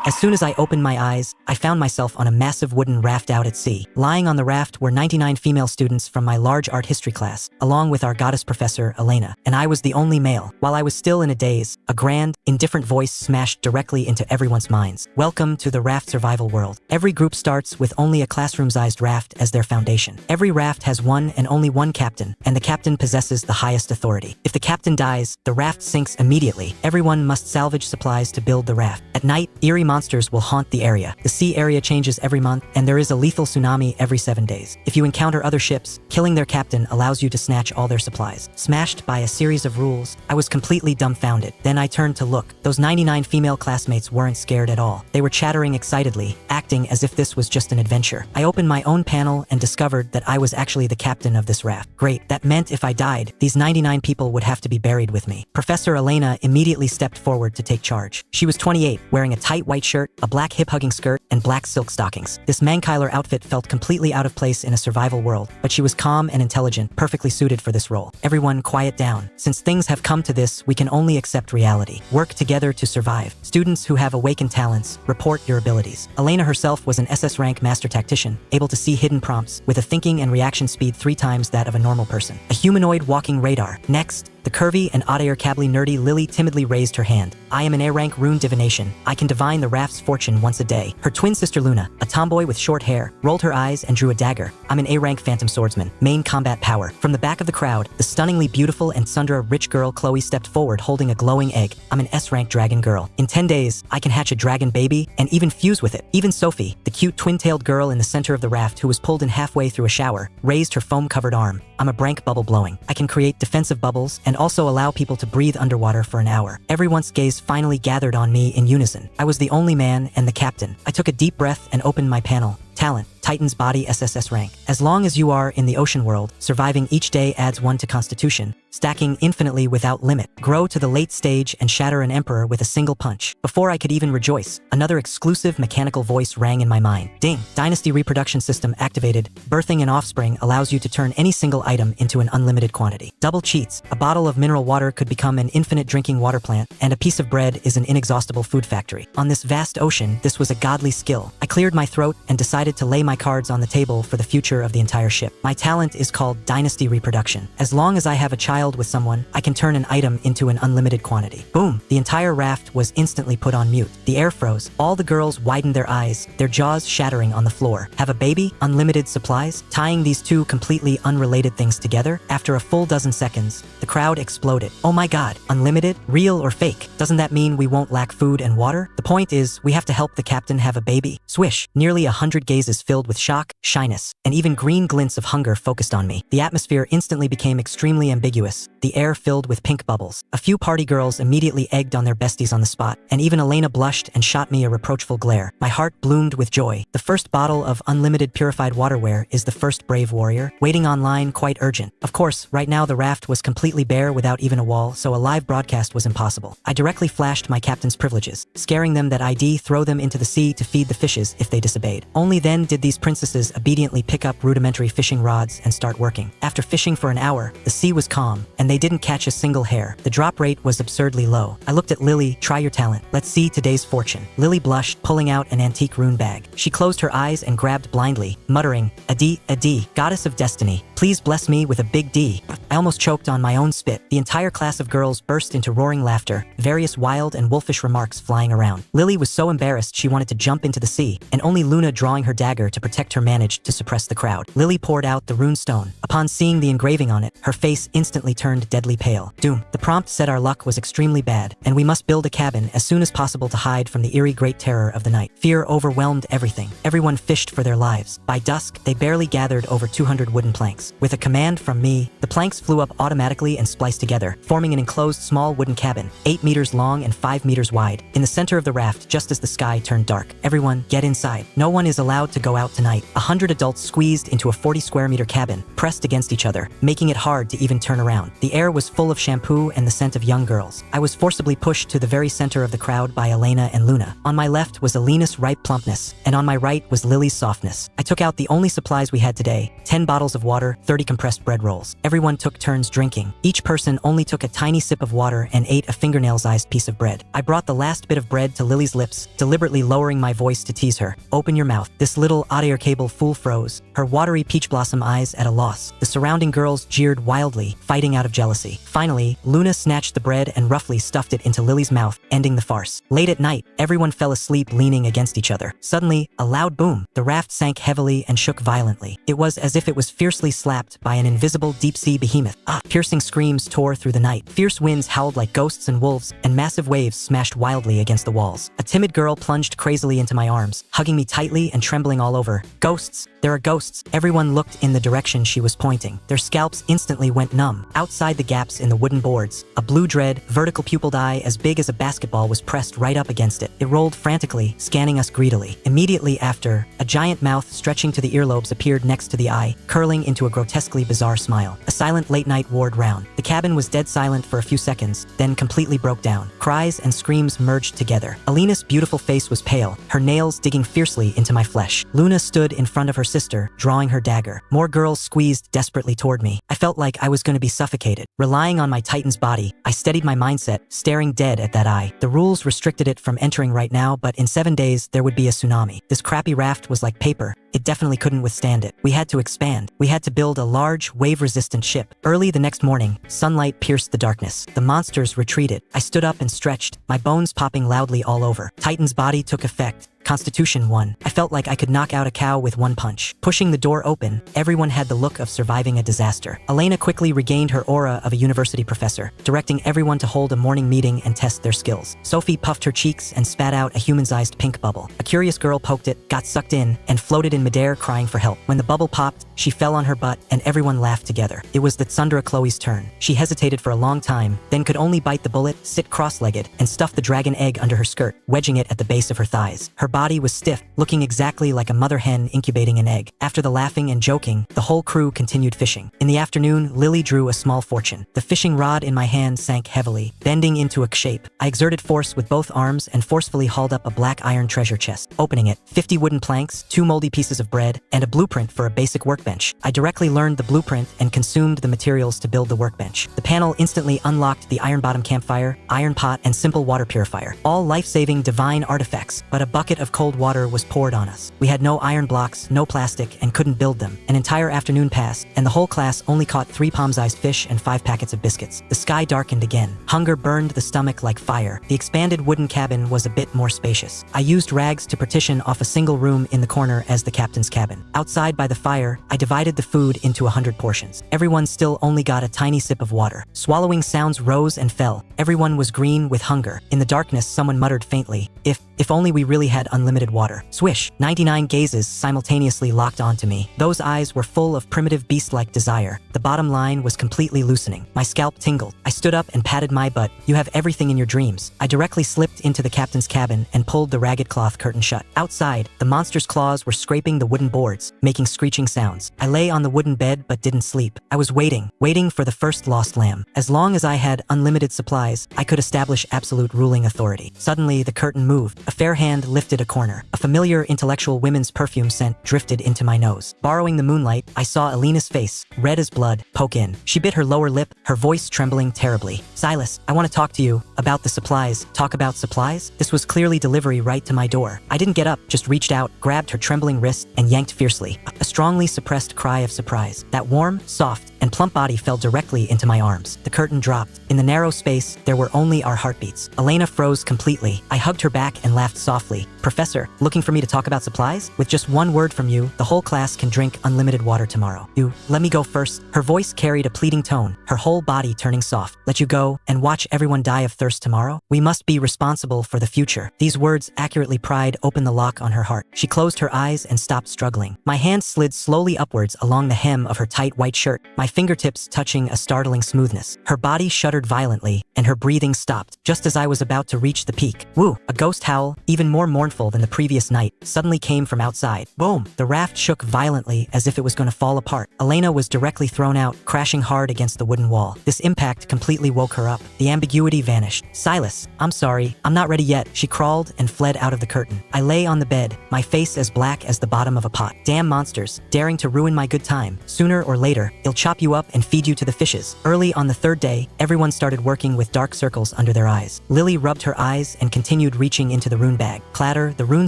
As soon as I opened my eyes, I found myself on a massive wooden raft out at sea. Lying on the raft were 99 female students from my large art history class, along with our goddess professor, Elena, and I was the only male. While I was still in a daze, a grand, indifferent voice smashed directly into everyone's minds. Welcome to the raft survival world. Every group starts with only a classroom-sized raft as their foundation. Every raft has one and only one captain, and the captain possesses the highest authority. If the captain dies, the raft sinks immediately. Everyone must salvage supplies to build the raft. At night, eerie monsters will haunt the area. The sea area changes every month, and there is a lethal tsunami every 7 days. If you encounter other ships, killing their captain allows you to snatch all their supplies. Smashed by a series of rules, I was completely dumbfounded. Then I turned to look. Those 99 female classmates weren't scared at all. They were chattering excitedly, acting as if this was just an adventure. I opened my own panel and discovered that I was actually the captain of this raft. Great, that meant if I died, these 99 people would have to be buried with me. Professor Elena immediately stepped forward to take charge. She was 28, wearing a tight white shirt, a black hip-hugging skirt, and black silk stockings. This Mankyler outfit felt completely out of place in a survival world, but she was calm and intelligent, perfectly suited for this role. Everyone quiet down. Since things have come to this, we can only accept reality. Work together to survive. Students who have awakened talents, report your abilities. Elena herself was an SS-Rank master tactician, able to see hidden prompts, with a thinking and reaction speed 3 times that of a normal person. A humanoid walking radar. Next, the curvy and odd-air-cably nerdy Lily timidly raised her hand. I am an A-rank rune divination. I can divine the raft's fortune once a day. Her twin sister Luna, a tomboy with short hair, rolled her eyes and drew a dagger. I'm an A-rank phantom swordsman. Main combat power. From the back of the crowd, the stunningly beautiful and Sundra-rich girl Chloe stepped forward holding a glowing egg. I'm an S-rank dragon girl. In 10 days, I can hatch a dragon baby and even fuse with it. Even Sophie, the cute twin-tailed girl in the center of the raft who was pulled in halfway through a shower, raised her foam-covered arm. I'm a brank bubble blowing. I can create defensive bubbles and also allow people to breathe underwater for an hour. Everyone's gaze finally gathered on me in unison. I was the only man and the captain. I took a deep breath and opened my panel. Talent. Titan's body SSS-Rank. As long as you are in the ocean world, surviving each day adds 1 to constitution, stacking infinitely without limit. Grow to the late stage and shatter an emperor with a single punch. Before I could even rejoice, another exclusive mechanical voice rang in my mind. Ding! Dynasty reproduction system activated. Birthing an offspring allows you to turn any single item into an unlimited quantity. Double cheats. A bottle of mineral water could become an infinite drinking water plant, and a piece of bread is an inexhaustible food factory. On this vast ocean, this was a godly skill. I cleared my throat and decided to lay my cards on the table for the future of the entire ship. My talent is called Dynasty Reproduction. As long as I have a child with someone, I can turn an item into an unlimited quantity. Boom! The entire raft was instantly put on mute. The air froze. All the girls widened their eyes, their jaws shattering on the floor. Have a baby? Unlimited supplies? Tying these two completely unrelated things together, after a full dozen seconds, the crowd exploded. Oh my god, unlimited? Real or fake? Doesn't that mean we won't lack food and water? The point is, we have to help the captain have a baby. Swish! Nearly 100 gazes filled with shock, shyness, and even green glints of hunger focused on me. The atmosphere instantly became extremely ambiguous, the air filled with pink bubbles. A few party girls immediately egged on their besties on the spot, and even Elena blushed and shot me a reproachful glare. My heart bloomed with joy. The first bottle of unlimited purified waterware is the first brave warrior. Waiting online quite urgent. Of course, right now the raft was completely bare without even a wall, so a live broadcast was impossible. I directly flashed my captain's privileges, scaring them that I'd throw them into the sea to feed the fishes if they disobeyed. Only then did these princesses obediently pick up rudimentary fishing rods and start working. After fishing for an hour, the sea was calm, and they didn't catch a single hair. The drop rate was absurdly low. I looked at Lily. Try your talent. Let's see today's fortune. Lily blushed, pulling out an antique rune bag. She closed her eyes and grabbed blindly, muttering, Adi, goddess of destiny, please bless me with a big D. I almost choked on my own spit. The entire class of girls burst into roaring laughter, various wild and wolfish remarks flying around. Lily was so embarrassed she wanted to jump into the sea, and only Luna drawing her dagger to protect her managed to suppress the crowd. Lily poured out the rune stone. Upon seeing the engraving on it, her face instantly turned deadly pale. Doom. The prompt said our luck was extremely bad, and we must build a cabin as soon as possible to hide from the eerie great terror of the night. Fear overwhelmed everything. Everyone fished for their lives. By dusk, they barely gathered over 200 wooden planks. With a command from me, the planks flew up automatically and spliced together, forming an enclosed small wooden cabin, 8 meters long and 5 meters wide. In the center of the raft, just as the sky turned dark, everyone, get inside. No one is allowed to go out tonight. 100 adults squeezed into a 40 square meter cabin, pressed against each other, making it hard to even turn around. The air was full of shampoo and the scent of young girls. I was forcibly pushed to the very center of the crowd by Elena and Luna. On my left was Elena's ripe plumpness, and on my right was Lily's softness. I took out the only supplies we had today, 10 bottles of water, 30 compressed bread rolls. Everyone took turns drinking. Each person only took a tiny sip of water and ate a fingernail-sized piece of bread. I brought the last bit of bread to Lily's lips, deliberately lowering my voice to tease her. Open your mouth. This little cable fool froze, her watery peach blossom eyes at a loss. The surrounding girls jeered wildly, fighting out of jealousy. Finally, Luna snatched the bread and roughly stuffed it into Lily's mouth, ending the farce. Late at night, everyone fell asleep leaning against each other. Suddenly, a loud boom. The raft sank heavily and shook violently. It was as if it was fiercely slapped by an invisible deep-sea behemoth. Piercing screams tore through the night. Fierce winds howled like ghosts and wolves, and massive waves smashed wildly against the walls. A timid girl plunged crazily into my arms, hugging me tightly and trembling all over. Ghosts! There are ghosts! Everyone looked in the direction she was pointing. Their scalps instantly went numb. Outside the gaps in the wooden boards, a blue dread, vertical pupiled eye as big as a basketball was pressed right up against it. It rolled frantically, scanning us greedily. Immediately after, a giant mouth stretching to the earlobes appeared next to the eye, curling into a grotesquely bizarre smile. A silent late-night ward round. The cabin was dead silent for a few seconds, then completely broke down. Cries and screams merged together. Alina's beautiful face was pale, her nails digging fiercely into my flesh. Luna stood in front of her sister, drawing her dagger. More girls squeezed desperately toward me. I felt like I was going to be suffocated. Relying on my titan's body, I steadied my mindset, staring dead at that eye. The rules restricted it from entering right now, but in 7 days, there would be a tsunami. This crappy raft was like paper. It definitely couldn't withstand it. We had to expand. We had to build a large, wave-resistant ship. Early the next morning, sunlight pierced the darkness. The monsters retreated. I stood up and stretched, my bones popping loudly all over. Titan's body took effect. Constitution 1. I felt like I could knock out a cow with one punch. Pushing the door open, everyone had the look of surviving a disaster. Elena quickly regained her aura of a university professor, directing everyone to hold a morning meeting and test their skills. Sophie puffed her cheeks and spat out a human-sized pink bubble. A curious girl poked it, got sucked in, and floated in midair crying for help. When the bubble popped, she fell on her butt and everyone laughed together. It was the Tsundra Chloe's turn. She hesitated for a long time, then could only bite the bullet, sit cross-legged, and stuff the dragon egg under her skirt, wedging it at the base of her thighs. Her body was stiff, looking exactly like a mother hen incubating an egg. After the laughing and joking, the whole crew continued fishing. In the afternoon, Lily drew a small fortune. The fishing rod in my hand sank heavily, bending into a shape. I exerted force with both arms and forcefully hauled up a black iron treasure chest. Opening it, 50 wooden planks, 2 moldy pieces of bread, and a blueprint for a basic workbench. I directly learned the blueprint and consumed the materials to build the workbench. The panel instantly unlocked the iron bottom campfire, iron pot, and simple water purifier. All life-saving divine artifacts, but a bucket of cold water was poured on us. We had no iron blocks, no plastic, and couldn't build them. An entire afternoon passed, and the whole class only caught 3 palm-sized fish and 5 packets of biscuits. The sky darkened again. Hunger burned the stomach like fire. The expanded wooden cabin was a bit more spacious. I used rags to partition off a single room in the corner as the captain's cabin. Outside by the fire, I divided the food into 100 portions. Everyone still only got a tiny sip of water. Swallowing sounds rose and fell. Everyone was green with hunger. In the darkness, someone muttered faintly, If only we really had unlimited water. Swish. 99 gazes simultaneously locked onto me. Those eyes were full of primitive beast-like desire. The bottom line was completely loosening. My scalp tingled. I stood up and patted my butt. You have everything in your dreams. I directly slipped into the captain's cabin and pulled the ragged cloth curtain shut. Outside, the monster's claws were scraping the wooden boards, making screeching sounds. I lay on the wooden bed but didn't sleep. I was waiting for the first lost lamb. As long as I had unlimited supplies, I could establish absolute ruling authority. Suddenly, the curtain moved. A fair hand lifted a corner. A familiar intellectual women's perfume scent drifted into my nose. Borrowing the moonlight, I saw Alina's face, red as blood, poke in. She bit her lower lip, her voice trembling terribly. Silas, I want to talk to you about the supplies. Talk about supplies? This was clearly delivery right to my door. I didn't get up, just reached out, grabbed her trembling wrist, and yanked fiercely. A strongly suppressed cry of surprise. That warm, soft, and plump body fell directly into my arms. The curtain dropped. In the narrow space, there were only our heartbeats. Elena froze completely. I hugged her back and laughed softly. Professor, looking for me to talk about supplies? With just one word from you, the whole class can drink unlimited water tomorrow. You, let me go first. Her voice carried a pleading tone, her whole body turning soft. Let you go and watch everyone die of thirst tomorrow? We must be responsible for the future. These words accurately pried open the lock on her heart. She closed her eyes and stopped struggling. My hand slid slowly upwards along the hem of her tight white shirt, my fingertips touching a startling smoothness. Her body shuddered shuddered violently, and her breathing stopped, just as I was about to reach the peak. Woo! A ghost howl, even more mournful than the previous night, suddenly came from outside. Boom! The raft shook violently as if it was going to fall apart. Elena was directly thrown out, crashing hard against the wooden wall. This impact completely woke her up. The ambiguity vanished. Silas, I'm sorry, I'm not ready yet. She crawled and fled out of the curtain. I lay on the bed, my face as black as the bottom of a pot. Damn monsters, daring to ruin my good time. Sooner or later, they'll chop you up and feed you to the fishes. Early on the third day, everyone started working with dark circles under their eyes. Lily rubbed her eyes and continued reaching into the rune bag. Clatter, the rune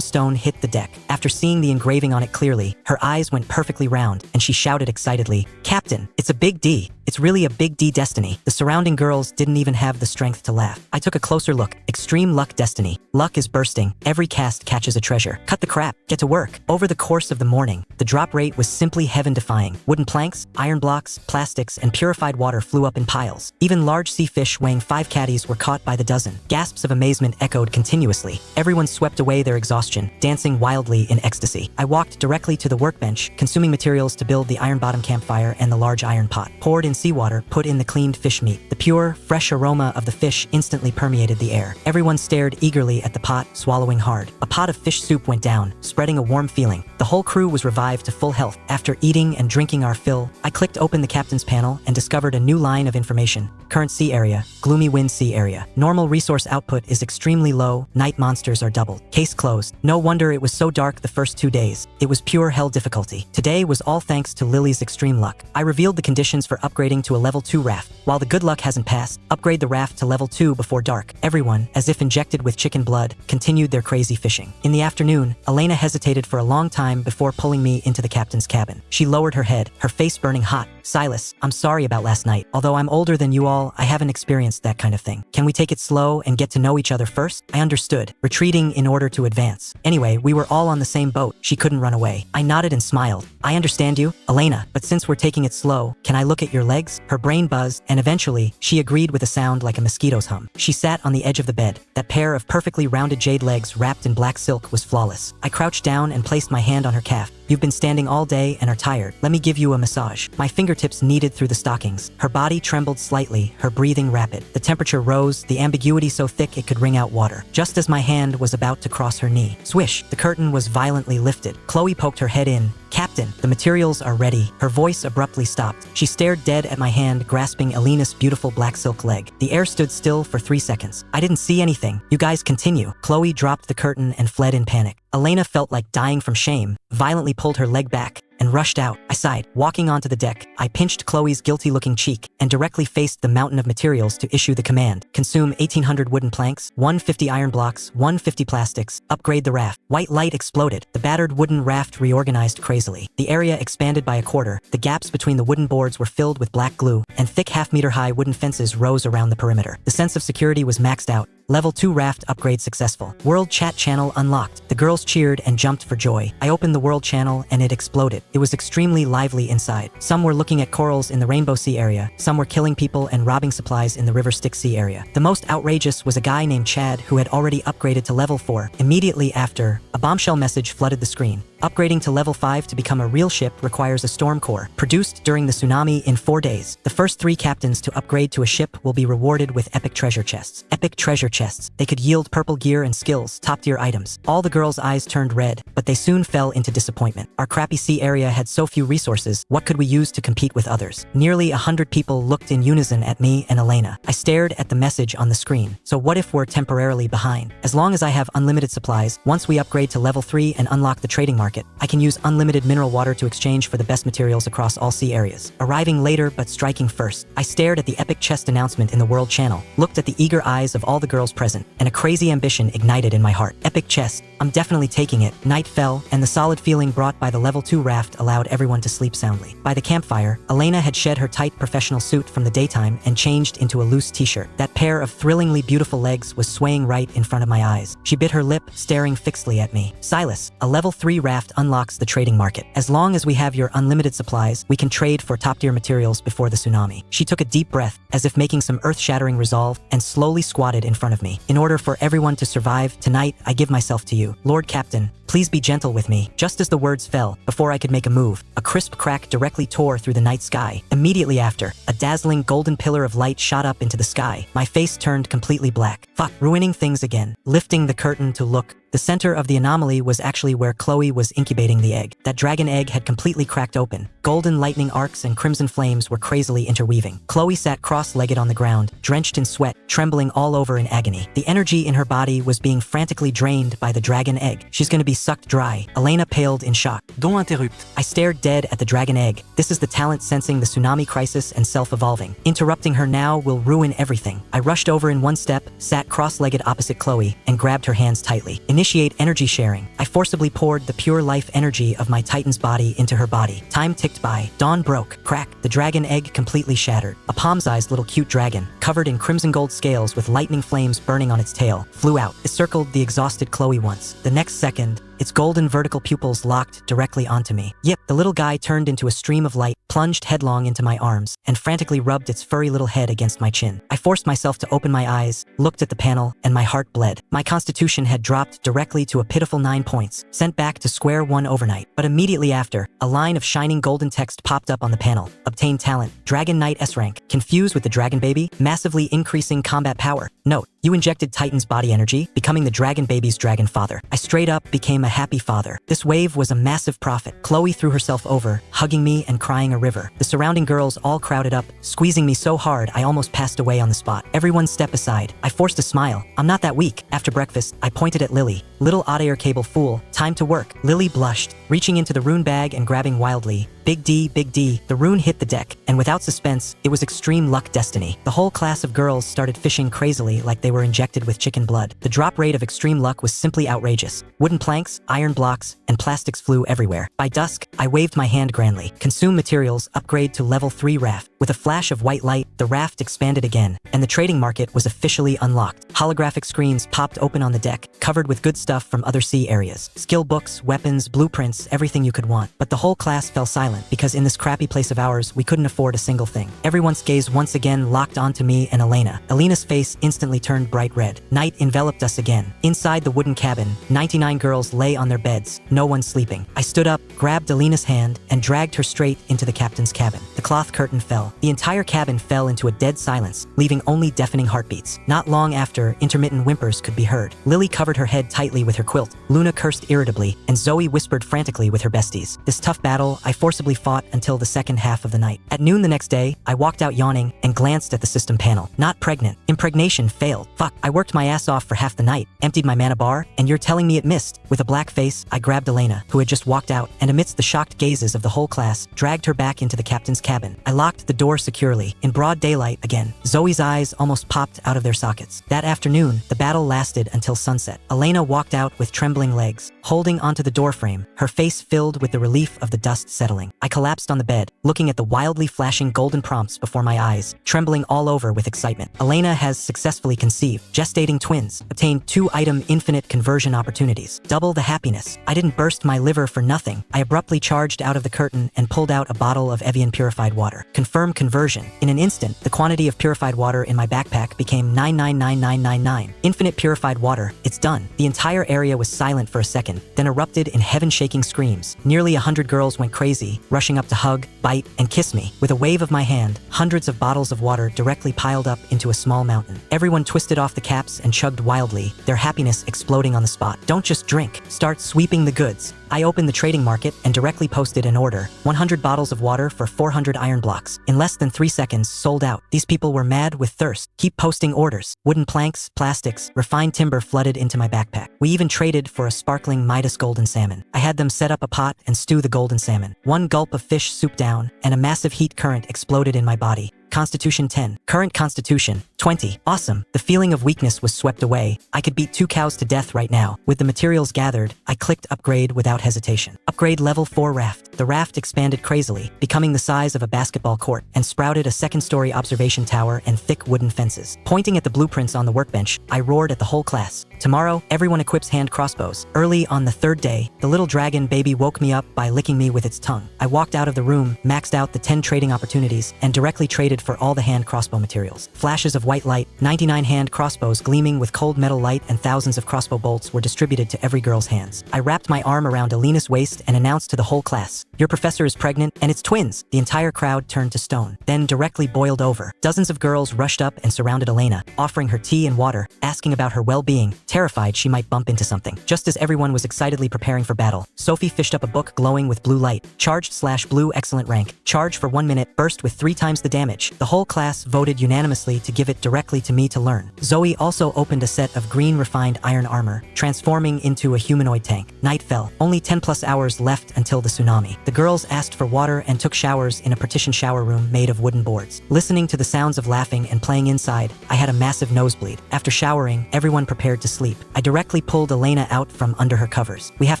stone hit the deck. After seeing the engraving on it clearly, her eyes went perfectly round, and she shouted excitedly, "Captain, it's a big D. It's really a big D destiny." The surrounding girls didn't even have the strength to laugh. I took a closer look. Extreme luck destiny. Luck is bursting. Every cast catches a treasure. Cut the crap. Get to work. Over the course of the morning, the drop rate was simply heaven-defying. Wooden planks, iron blocks, plastics, and purified water flew up in piles. Even large sea fish weighing 5 caddies were caught by the dozen. Gasps of amazement echoed continuously. Everyone swept away their exhaustion, dancing wildly in ecstasy. I walked directly to the workbench, consuming materials to build the iron bottom campfire and the large iron pot. Poured in seawater, put in the cleaned fish meat. The pure, fresh aroma of the fish instantly permeated the air. Everyone stared eagerly at the pot, swallowing hard. A pot of fish soup went down, spreading a warm feeling. The whole crew was revived to full health. After eating and drinking our fill, I clicked open the captain's panel and discovered a new line of information. Current sea area, gloomy wind sea area. Normal resource output is extremely low, night monsters are doubled. Case closed. No wonder it was so dark the first 2 days. It was pure hell difficulty. Today was all thanks to Lily's extreme luck. I revealed the conditions for upgrading to a level 2 raft. While the good luck hasn't passed, upgrade the raft to level 2 before dark. Everyone, as if injected with chicken blood, continued their crazy fishing. In the afternoon, Elena hesitated for a long time before pulling me into the captain's cabin. She lowered her head, her face burning hot. "Silas, I'm sorry about last night. Although I'm older than you all, I haven't experienced that kind of thing. Can we take it slow and get to know each other first?" I understood, retreating in order to advance. Anyway, we were all on the same boat. She couldn't run away. I nodded and smiled. "I understand you, Elena, but since we're taking it slow, can I look at your legs?" Her brain buzzed, and eventually, she agreed with a sound like a mosquito's hum. She sat on the edge of the bed. That pair of perfectly rounded jade legs wrapped in black silk was flawless. I crouched down and placed my hand on her calf. "You've been standing all day and are tired. Let me give you a massage." My fingertips kneaded through the stockings. Her body trembled slightly, her breathing rapid. The temperature rose, the ambiguity so thick it could wring out water. Just as my hand was about to cross her knee, swish, the curtain was violently lifted. Chloe poked her head in. "Captain, the materials are ready." Her voice abruptly stopped. She stared dead at my hand, grasping Elena's beautiful black silk leg. The air stood still for 3 seconds. "I didn't see anything. You guys continue." Chloe dropped the curtain and fled in panic. Elena felt like dying from shame, violently pulled her leg back, and rushed out. I sighed. Walking onto the deck, I pinched Chloe's guilty-looking cheek and directly faced the mountain of materials to issue the command. Consume 1,800 wooden planks, 150 iron blocks, 150 plastics, upgrade the raft. White light exploded. The battered wooden raft reorganized crazily. The area expanded by a quarter. The gaps between the wooden boards were filled with black glue, and thick half-meter-high wooden fences rose around the perimeter. The sense of security was maxed out. Level 2 raft upgrade successful. World chat channel unlocked. The girls cheered and jumped for joy. I opened the world channel and it exploded. It was extremely lively inside. Some were looking at corals in the Rainbow Sea area. Some were killing people and robbing supplies in the River Styx Sea area. The most outrageous was a guy named Chad who had already upgraded to level 4. Immediately after, a bombshell message flooded the screen. Upgrading to level 5 to become a real ship requires a storm core, produced during the tsunami in 4 days. The first 3 captains to upgrade to a ship will be rewarded with epic treasure chests. Epic treasure chests. They could yield purple gear and skills, top-tier items. All the girls' eyes turned red, but they soon fell into disappointment. Our crappy sea area had so few resources. What could we use to compete with others? Nearly 100 people looked in unison at me and Elena. I stared at the message on the screen. So what if we're temporarily behind? As long as I have unlimited supplies, once we upgrade to level 3 and unlock the trading market, I can use unlimited mineral water to exchange for the best materials across all sea areas. Arriving later but striking first, I stared at the epic chest announcement in the world channel, looked at the eager eyes of all the girls present, and a crazy ambition ignited in my heart. Epic chest. I'm definitely taking it. Night fell, and the solid feeling brought by the level 2 raft allowed everyone to sleep soundly. By the campfire, Elena had shed her tight professional suit from the daytime and changed into a loose t-shirt. That pair of thrillingly beautiful legs was swaying right in front of my eyes. She bit her lip, staring fixedly at me. "Silas, a level 3 raft unlocks the trading market. As long as we have your unlimited supplies, we can trade for top-tier materials before the tsunami." She took a deep breath, as if making some earth-shattering resolve, and slowly squatted in front of me. "In order for everyone to survive, tonight I give myself to you. Lord Captain, Please be gentle with me. Just as the words fell, before I could make a move, a crisp crack directly tore through the night sky. Immediately after, a dazzling golden pillar of light shot up into the sky. My face turned completely black. Fuck, ruining things again. Lifting the curtain to look, the center of the anomaly was actually where Chloe was incubating the egg. That dragon egg had completely cracked open. Golden lightning arcs and crimson flames were crazily interweaving. Chloe sat cross-legged on the ground, drenched in sweat, trembling all over in agony. The energy in her body was being frantically drained by the dragon egg. She's gonna be sucked dry. Elena paled in shock. Don't interrupt. I stared dead at the dragon egg. This is the talent sensing the tsunami crisis and self-evolving. Interrupting her now will ruin everything. I rushed over in one step, sat cross-legged opposite Chloe, and grabbed her hands tightly. Initiate energy sharing. I forcibly poured the pure life energy of my titan's body into her body. Time ticked by. Dawn broke. Crack. The dragon egg completely shattered. A palm-sized little cute dragon, covered in crimson gold scales with lightning flames burning on its tail, flew out. It circled the exhausted Chloe once. The next second, its golden vertical pupils locked directly onto me. Yep, the little guy turned into a stream of light, plunged headlong into my arms, and frantically rubbed its furry little head against my chin. I forced myself to open my eyes, looked at the panel, and my heart bled. My constitution had dropped directly to a pitiful 9 points, sent back to square one overnight. But immediately after, a line of shining golden text popped up on the panel. Obtain talent, Dragon Knight S-Rank. Confused with the dragon baby, massively increasing combat power. Note, you injected Titan's body energy, becoming the dragon baby's dragon father. I straight up became a happy father. This wave was a massive profit. Chloe threw herself over, hugging me and crying a river. The surrounding girls all crowded up, squeezing me so hard I almost passed away on the spot. Everyone step aside. I forced a smile. I'm not that weak. After breakfast, I pointed at Lily. Little odd air cable fool, time to work. Lily blushed, reaching into the rune bag and grabbing wildly. Big D, the rune hit the deck, and without suspense, it was extreme luck destiny. The whole class of girls started fishing crazily like they were injected with chicken blood. The drop rate of extreme luck was simply outrageous. Wooden planks, iron blocks, and plastics flew everywhere. By dusk, I waved my hand grandly. Consume materials, upgrade to level 3 raft. With a flash of white light, the raft expanded again, and the trading market was officially unlocked. Holographic screens popped open on the deck, covered with good stuff from other sea areas. Skill books, weapons, blueprints, everything you could want. But the whole class fell silent, because in this crappy place of ours, we couldn't afford a single thing. Everyone's gaze once again locked onto me and Elena. Elena's face instantly turned bright red. Night enveloped us again. Inside the wooden cabin, 99 girls lay on their beds, no one sleeping. I stood up, grabbed Elena's hand, and dragged her straight into the captain's cabin. The cloth curtain fell. The entire cabin fell into a dead silence, leaving only deafening heartbeats. Not long after, intermittent whimpers could be heard. Lily covered her head tightly with her quilt. Luna cursed irritably, and Zoe whispered frantically with her besties. This tough battle, I forcibly fought until the second half of the night. At noon the next day, I walked out yawning and glanced at the system panel. Not pregnant. Impregnation failed. Fuck, I worked my ass off for half the night, emptied my mana bar, and you're telling me it missed. With a black face, I grabbed Elena, who had just walked out, and amidst the shocked gazes of the whole class, dragged her back into the captain's cabin. I locked the door securely. In broad daylight again, Zoe's eyes almost popped out of their sockets. That afternoon, the battle lasted until sunset. Elena walked out with trembling legs, holding onto the doorframe, her face filled with the relief of the dust settling. I collapsed on the bed, looking at the wildly flashing golden prompts before my eyes, trembling all over with excitement. Elena has successfully conceived, gestating twins, obtained 2-item infinite conversion opportunities, double the happiness. I didn't burst my liver for nothing. I abruptly charged out of the curtain and pulled out a bottle of Evian purified water. Confirm conversion. In an instant, the quantity of purified water in my backpack became 999999. Infinite purified water, it's done. The entire area was silent for a second, then erupted in heaven-shaking screams. Nearly 100 girls went crazy, rushing up to hug, bite, and kiss me. With a wave of my hand, hundreds of bottles of water directly piled up into a small mountain. Everyone twisted off the caps and chugged wildly, their happiness exploding on the spot. Don't just drink, start sweeping the goods. I opened the trading market and directly posted an order. 100 bottles of water for 400 iron blocks. In less than 3 seconds, sold out. These people were mad with thirst. Keep posting orders. Wooden planks, plastics, refined timber flooded into my backpack. We even traded for a sparkling Midas golden salmon. I had them set up a pot and stew the golden salmon. One gulp of fish soup down, and a massive heat current exploded in my body. Constitution 10. Current Constitution 20. Awesome. The feeling of weakness was swept away. I could beat 2 cows to death right now. With the materials gathered, I clicked upgrade without hesitation. Upgrade level 4 raft. The raft expanded crazily, becoming the size of a basketball court, and sprouted a second-story observation tower and thick wooden fences. Pointing at the blueprints on the workbench, I roared at the whole class. Tomorrow, everyone equips hand crossbows. Early on the third day, the little dragon baby woke me up by licking me with its tongue. I walked out of the room, maxed out the 10 trading opportunities, and directly traded for all the hand crossbow materials. Flashes of white light, 99 hand crossbows gleaming with cold metal light, and thousands of crossbow bolts were distributed to every girl's hands. I wrapped my arm around Alina's waist and announced to the whole class, "Your professor is pregnant, and it's twins." The entire crowd turned to stone, then directly boiled over. Dozens of girls rushed up and surrounded Elena, offering her tea and water, asking about her well-being, terrified she might bump into something. Just as everyone was excitedly preparing for battle, Sophie fished up a book glowing with blue light. Charged/blue excellent rank. Charge for 1 minute, burst with 3 times the damage. The whole class voted unanimously to give it directly to me to learn. Zoe also opened a set of green refined iron armor, transforming into a humanoid tank. Night fell. Only 10+ hours left until the tsunami. The girls asked for water and took showers in a partition shower room made of wooden boards. Listening to the sounds of laughing and playing inside, I had a massive nosebleed. After showering, everyone prepared to sleep. I directly pulled Elena out from under her covers. "We have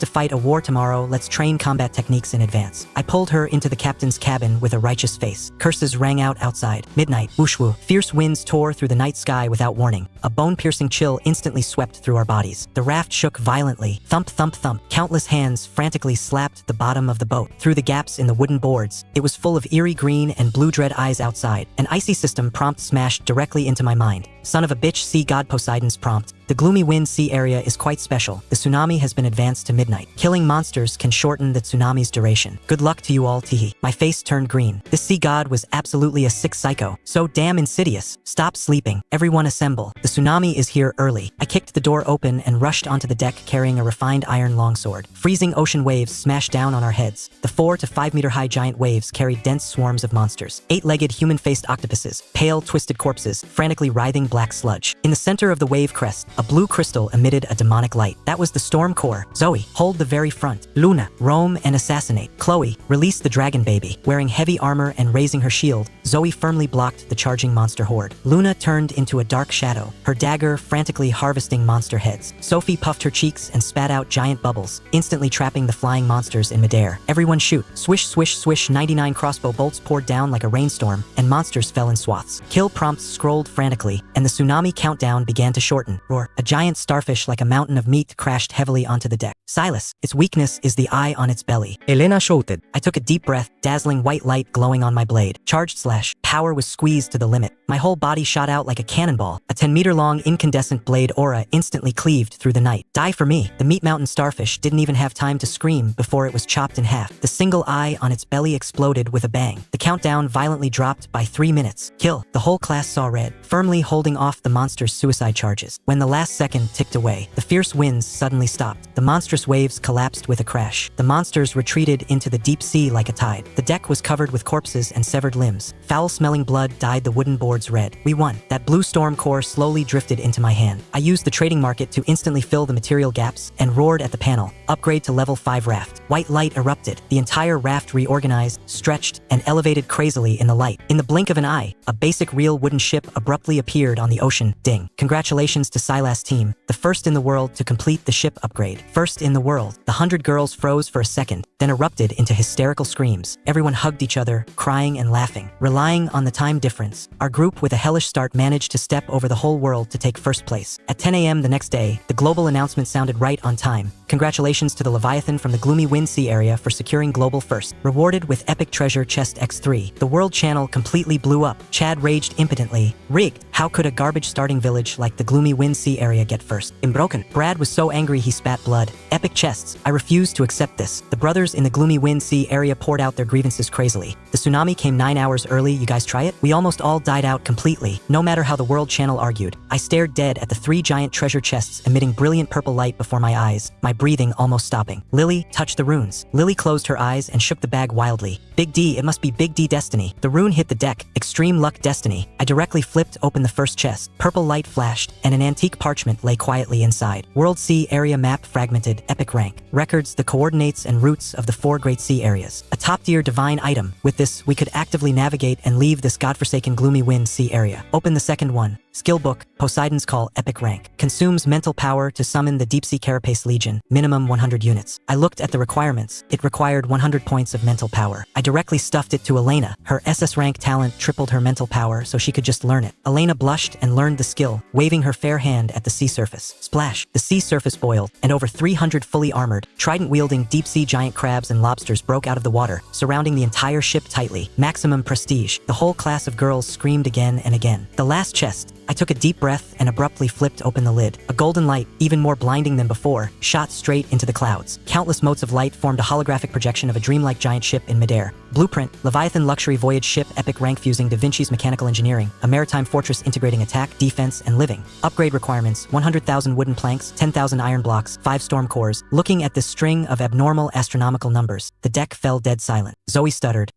to fight a war tomorrow, let's train combat techniques in advance." I pulled her into the captain's cabin with a righteous face. Curses rang out outside. Midnight. Whoosh-woo. Fierce winds tore through the night sky without warning. A bone-piercing chill instantly swept through our bodies. The raft shook violently. Thump, thump, thump. Countless hands frantically slapped the bottom of the boat. Through the gaps in the wooden boards, it was full of eerie green and blue dread eyes outside. An icy system prompt smashed directly into my mind. "Son of a bitch, sea god Poseidon's prompt. The gloomy wind sea area is quite special. The tsunami has been advanced to midnight. Killing monsters can shorten the tsunami's duration. Good luck to you all, teehee." My face turned green. This sea god was absolutely a sick psycho. So damn insidious. Stop sleeping. Everyone assemble. The tsunami is here early. I kicked the door open and rushed onto the deck carrying a refined iron longsword. Freezing ocean waves smashed down on our heads. The 4 to 5 meter high giant waves carried dense swarms of monsters. 8-legged human-faced octopuses, pale, twisted corpses, frantically writhing black sludge. In the center of the wave crest, a blue crystal emitted a demonic light. That was the storm core. "Zoe, hold the very front. Luna, roam and assassinate. Chloe, release the dragon baby." Wearing heavy armor and raising her shield, Zoe firmly blocked the charging monster horde. Luna turned into a dark shadow, her dagger frantically harvesting monster heads. Sophie puffed her cheeks and spat out giant bubbles, instantly trapping the flying monsters in midair. "Everyone shoot." Swish, swish, swish. 99 crossbow bolts poured down like a rainstorm, and monsters fell in swaths. Kill prompts scrolled frantically, and the tsunami countdown began to shorten. Roar. A giant starfish like a mountain of meat crashed heavily onto the deck. "Silas, its weakness is the eye on its belly," Elena shouted. I took a deep breath, dazzling white light glowing on my blade. Power was squeezed to the limit. My whole body shot out like a cannonball. A 10-meter-long incandescent blade aura instantly cleaved through the night. Die for me. The meat mountain starfish didn't even have time to scream before it was chopped in half. The single eye on its belly exploded with a bang. The countdown violently dropped by 3 minutes. Kill. The whole class saw red, firmly holding off the monster's suicide charges. When the last second ticked away, the fierce winds suddenly stopped. The monstrous waves collapsed with a crash. The monsters retreated into the deep sea like a tide. The deck was covered with corpses and severed limbs. Foul-smelling blood dyed the wooden boards red. We won. That blue storm core slowly drifted into my hand. I used the trading market to instantly fill the material gaps and roared at the panel. Upgrade to level 5 raft. White light erupted. The entire raft reorganized, stretched, and elevated crazily in the light. In the blink of an eye, a basic real wooden ship abruptly appeared on the ocean. Ding. Congratulations to Silas team, the first in the world to complete the ship upgrade. First in the world. The 100 girls froze for a second, then erupted into hysterical screams. Everyone hugged each other, crying and laughing. Relying on the time difference, our group with a hellish start managed to step over the whole world to take first place. At 10 a.m. the next day, the global announcement sounded right on time. Congratulations to the Leviathan from the gloomy wind sea area for securing global first. Rewarded with epic treasure chest X3. The world channel completely blew up. Chad raged impotently. Rigged. How could a garbage starting village like the gloomy wind sea area get first? Broken. Brad was so angry he spat blood. Epic chests. I refused to accept this. The brothers in the gloomy wind sea area poured out their grievances crazily. The tsunami came 9 hours early, you guys try it? We almost all died out completely, no matter how the world channel argued. I stared dead at the 3 giant treasure chests emitting brilliant purple light before my eyes, my breathing almost stopping. Lily, touch the runes. Lily closed her eyes and shook the bag wildly. Big D, it must be Big D Destiny. The rune hit the deck. Extreme Luck Destiny. I directly flipped open the first chest. Purple light flashed, and an antique parchment lay quietly inside. World Sea Area Map fragmented. Epic rank. Records the coordinates and routes of the 4 great sea areas. A top-tier divine item. With this, we could actively navigate and leave this godforsaken gloomy wind sea area. Open the second one. Skill book, Poseidon's Call, epic rank. Consumes mental power to summon the deep-sea carapace legion, minimum 100 units. I looked at the required requirements, it required 100 points of mental power. I directly stuffed it to Elena. Her SS-Rank talent tripled her mental power so she could just learn it. Elena blushed and learned the skill, waving her fair hand at the sea surface. Splash! The sea surface boiled, and over 300 fully armored, trident-wielding deep-sea giant crabs and lobsters broke out of the water, surrounding the entire ship tightly. Maximum prestige. The whole class of girls screamed again and again. The last chest. I took a deep breath and abruptly flipped open the lid. A golden light, even more blinding than before, shot straight into the clouds. Countless motes of light formed a holographic projection of a dreamlike giant ship in midair. Blueprint: Leviathan luxury voyage ship, epic rank fusing Da Vinci's mechanical engineering, a maritime fortress integrating attack, defense, and living. Upgrade requirements: 100,000 wooden planks, 10,000 iron blocks, 5 storm cores. Looking at this string of abnormal astronomical numbers, the deck fell dead silent. Zoe stuttered,